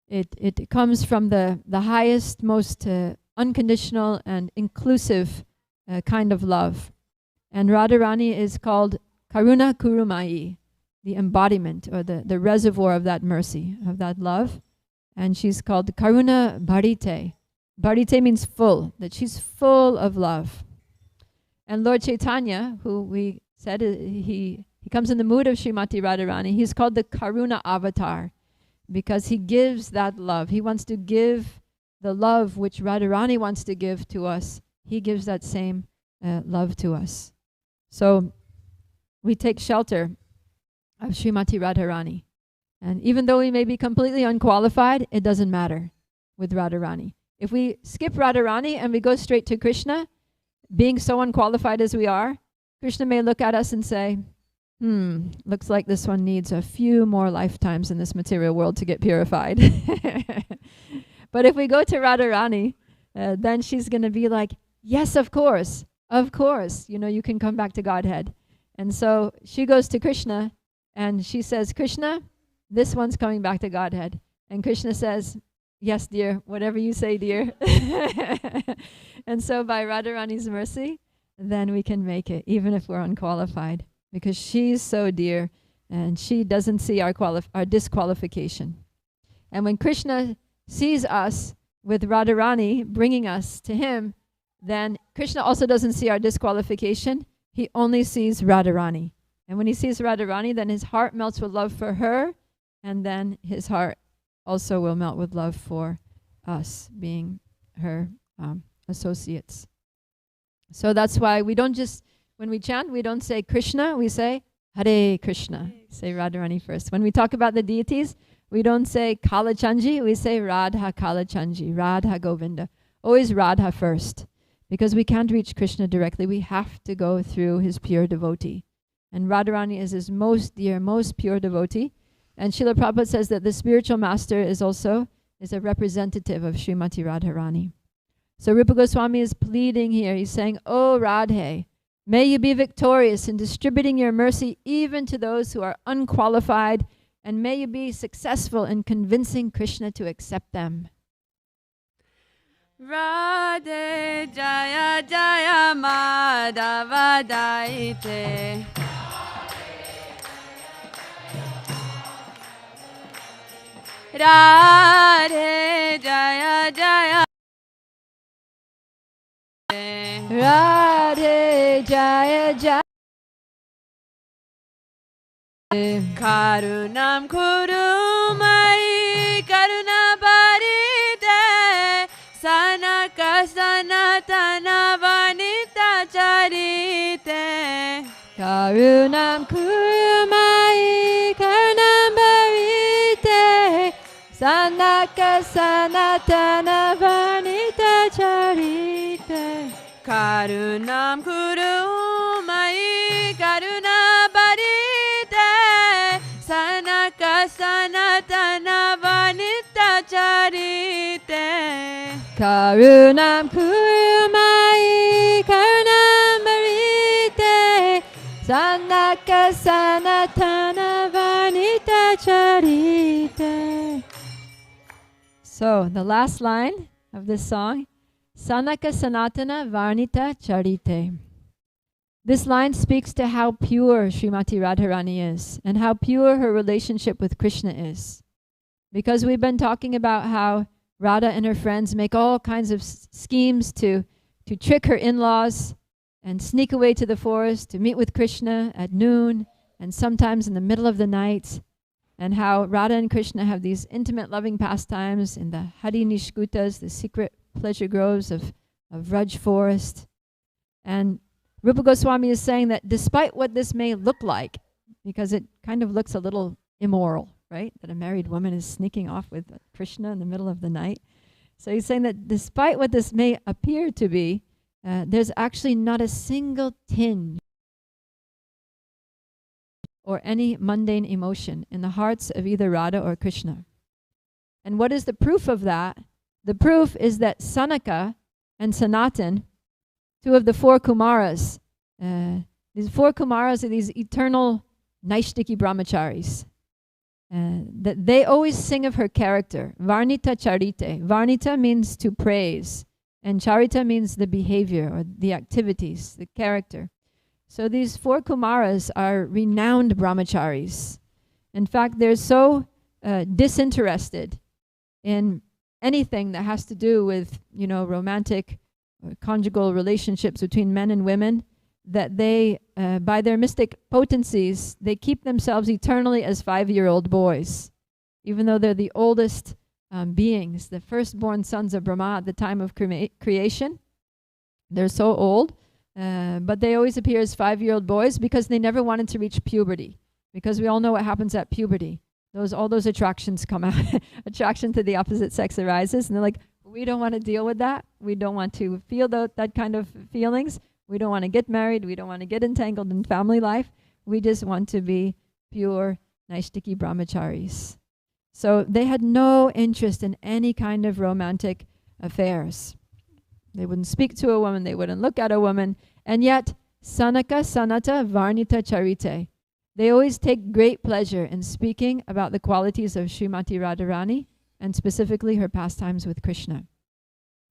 it comes from the highest, most unconditional and inclusive kind of love. And Radharani is called Karuna Kurumai, the embodiment or the reservoir of that mercy, of that love. And she's called Karuna Bharite. Bharite means full, that she's full of love. And Lord Chaitanya, who we said he comes in the mood of Srimati Radharani, he's called the Karuna Avatar because he gives that love. He wants to give the love which Radharani wants to give to us. He gives that same love to us. So we take shelter of Srimati Radharani. And even though we may be completely unqualified, it doesn't matter with Radharani. If we skip Radharani and we go straight to Krishna, being so unqualified as we are, Krishna may look at us and say, looks like this one needs a few more lifetimes in this material world to get purified. But if we go to Radharani, then she's going to be like, yes, of course, you can come back to Godhead. And so she goes to Krishna and she says, Krishna, this one's coming back to Godhead. And Krishna says, yes, dear, whatever you say, dear. And so by Radharani's mercy, then we can make it, even if we're unqualified, because she's so dear and she doesn't see our disqualification. And when Krishna sees us with Radharani bringing us to him, then Krishna also doesn't see our disqualification. He only sees Radharani. And when he sees Radharani, then his heart melts with love for her, and then his heart also will melt with love for us, being her associates. So that's why we don't just, when we chant, we don't say Krishna, we say Hare Krishna. Say Radharani first. When we talk about the deities, we don't say Kalachanji, we say Radha Kalachanji, Radha Govinda. Always Radha first, because we can't reach Krishna directly. We have to go through his pure devotee. And Radharani is his most dear, most pure devotee. And Srila Prabhupada says that the spiritual master is a representative of Srimati Radharani. So Rupa Goswami is pleading here. He's saying, "Oh Radhe, may you be victorious in distributing your mercy even to those who are unqualified, and may you be successful in convincing Krishna to accept them." Radhe Jaya Jaya Madhava Daite. Radhe Jaya Jaya Radhe Jaya Jaya. Karunam Kurumai Karuna Parite Sanaka Sanatana Vanita Charite. Karunam Kurumai Karunam Bharite Sanaka Sanatana Vanita Charite. Karunam Kurumai Karuna Parite Sanaka Sanatana Vanita Charite. Karunam Kurumai Karunam Bharite Sanaka Sanatana Vanita Charite. So the last line of this song, Sanaka Sanatana Varnita Charite. This line speaks to how pure Srimati Radharani is and how pure her relationship with Krishna is. Because we've been talking about how Radha and her friends make all kinds of schemes to trick her in-laws and sneak away to the forest to meet with Krishna at noon and sometimes in the middle of the night, and how Radha and Krishna have these intimate loving pastimes in the Hari Nishkutas, the secret pleasure groves of Vraj forest. And Rupa Goswami is saying that despite what this may look like, because it kind of looks a little immoral, right? That a married woman is sneaking off with Krishna in the middle of the night. So he's saying that despite what this may appear to be, there's actually not a single tinge or any mundane emotion in the hearts of either Radha or Krishna. And what is the proof of that? The proof is that Sanaka and Sanatan, two of the four Kumaras, these four Kumaras are these eternal Naishtiki brahmacharis. That they always sing of her character. Varnita Charite. Varnita means to praise, and Charita means the behavior or the activities, the character. So these four Kumaras are renowned brahmacharis. In fact, they're so disinterested in anything that has to do with, romantic or conjugal relationships between men and women, that they, by their mystic potencies, they keep themselves eternally as 5-year-old boys, even though they're the oldest beings, the firstborn sons of Brahma at the time of creation. They're so old, but they always appear as 5-year-old boys because they never wanted to reach puberty, because we all know what happens at puberty. All those attractions come out. Attraction to the opposite sex arises, and they're like, we don't want to deal with that. We don't want to feel that kind of feelings. We don't want to get married. We don't want to get entangled in family life. We just want to be pure Naishtiki brahmacharis. So they had no interest in any kind of romantic affairs. They wouldn't speak to a woman. They wouldn't look at a woman. And yet, Sanaka Sanata Varnita Charite. They always take great pleasure in speaking about the qualities of Srimati Radharani, and specifically her pastimes with Krishna.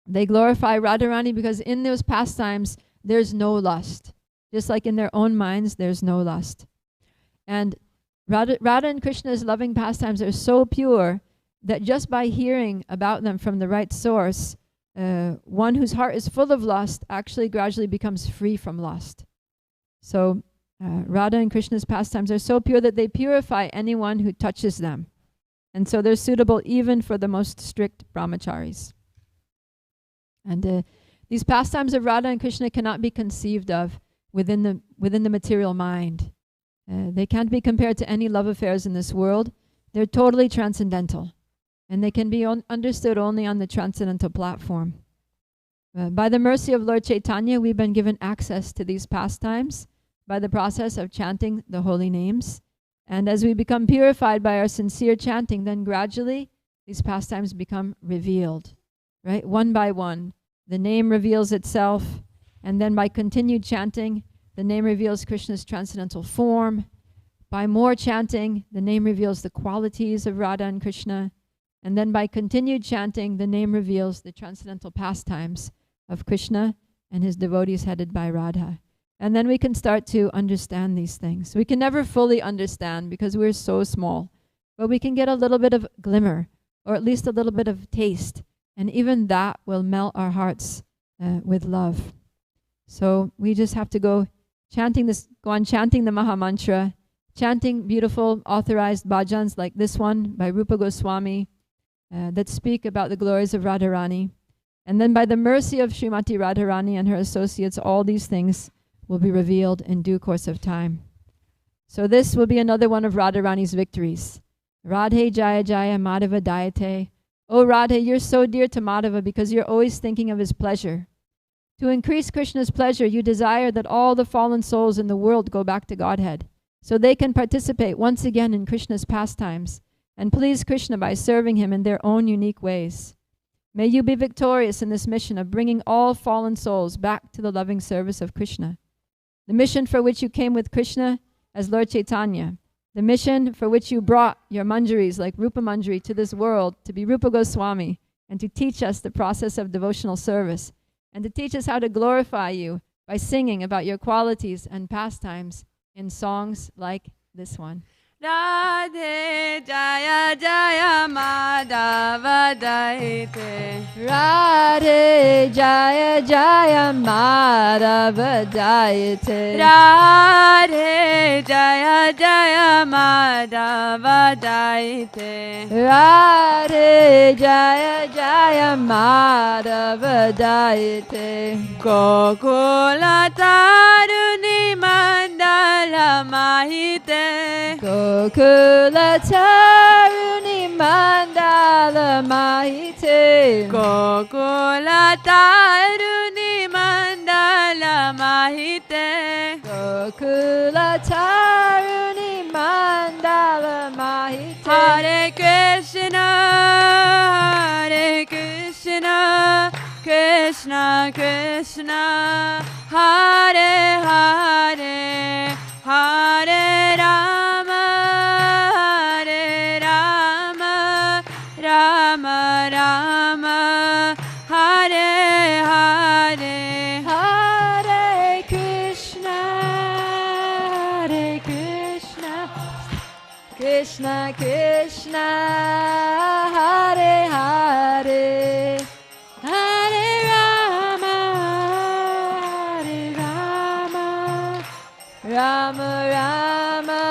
They glorify Radharani because in those pastimes, there's no lust. Just like in their own minds, there's no lust. And Radha and Krishna's loving pastimes are so pure that just by hearing about them from the right source, one whose heart is full of lust actually gradually becomes free from lust. So Radha and Krishna's pastimes are so pure that they purify anyone who touches them. And so they're suitable even for the most strict brahmacharis. And these pastimes of Radha and Krishna cannot be conceived of within the material mind. They can't be compared to any love affairs in this world. They're totally transcendental. And they can be understood only on the transcendental platform. By the mercy of Lord Chaitanya, we've been given access to these pastimes by the process of chanting the holy names. And as we become purified by our sincere chanting, then gradually these pastimes become revealed, right? One by one. the name reveals itself. And then by continued chanting, the name reveals Krishna's transcendental form. By more chanting, the name reveals the qualities of Radha and Krishna. And then by continued chanting, the name reveals the transcendental pastimes of Krishna and his devotees headed by Radha. And then we can start to understand these things. We can never fully understand because we're so small, but we can get a little bit of glimmer, or at least a little bit of taste. And even that will melt our hearts with love. So we just have to go on chanting the Maha Mantra, chanting beautiful authorized bhajans like this one by Rupa Goswami that speak about the glories of Radharani. And then by the mercy of Srimati Radharani and her associates, all these things will be revealed in due course of time. So this will be another one of Radharani's victories. Radhe Jaya Jaya Madhava Dayate. Oh Radhe, you're so dear to Madhava because you're always thinking of his pleasure. To increase Krishna's pleasure, you desire that all the fallen souls in the world go back to Godhead, so they can participate once again in Krishna's pastimes and please Krishna by serving him in their own unique ways. May you be victorious in this mission of bringing all fallen souls back to the loving service of Krishna. The mission for which you came with Krishna as Lord Chaitanya, the mission for which you brought your manjaris like Rupa Manjari to this world to be Rupa Goswami and to teach us the process of devotional service and to teach us how to glorify you by singing about your qualities and pastimes in songs like this one. Radhe Jaya Jaya Madhava Dayate. Radhe Jaya Jaya Madhava Dayate. Radhe Jaya Jaya Madhava Dayate. Radhe Jaya Jaya Madhava Dayate. Gokula Taruni Mandala Mahite. Gokula Taruni Mandala Mahite. Gokula Taruni Mandala Mahite. Gokula Taruni Mandala Mahite. Hare Krishna, Hare Krishna, Krishna Krishna, Hare Hare, Hare Rama, Hare Rama, Rama Rama, Hare Hare, Hare Krishna, Hare Krishna, Krishna Krishna, Hare Hare, Hare Rama, Hare Rama, Rama Rama,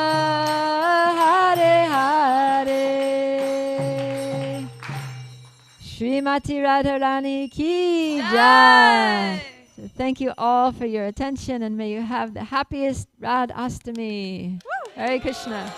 Hare Hare. Srimati Radharani ki jai. So thank you all for your attention, and may you have the happiest Radha Astami. Hare Krishna.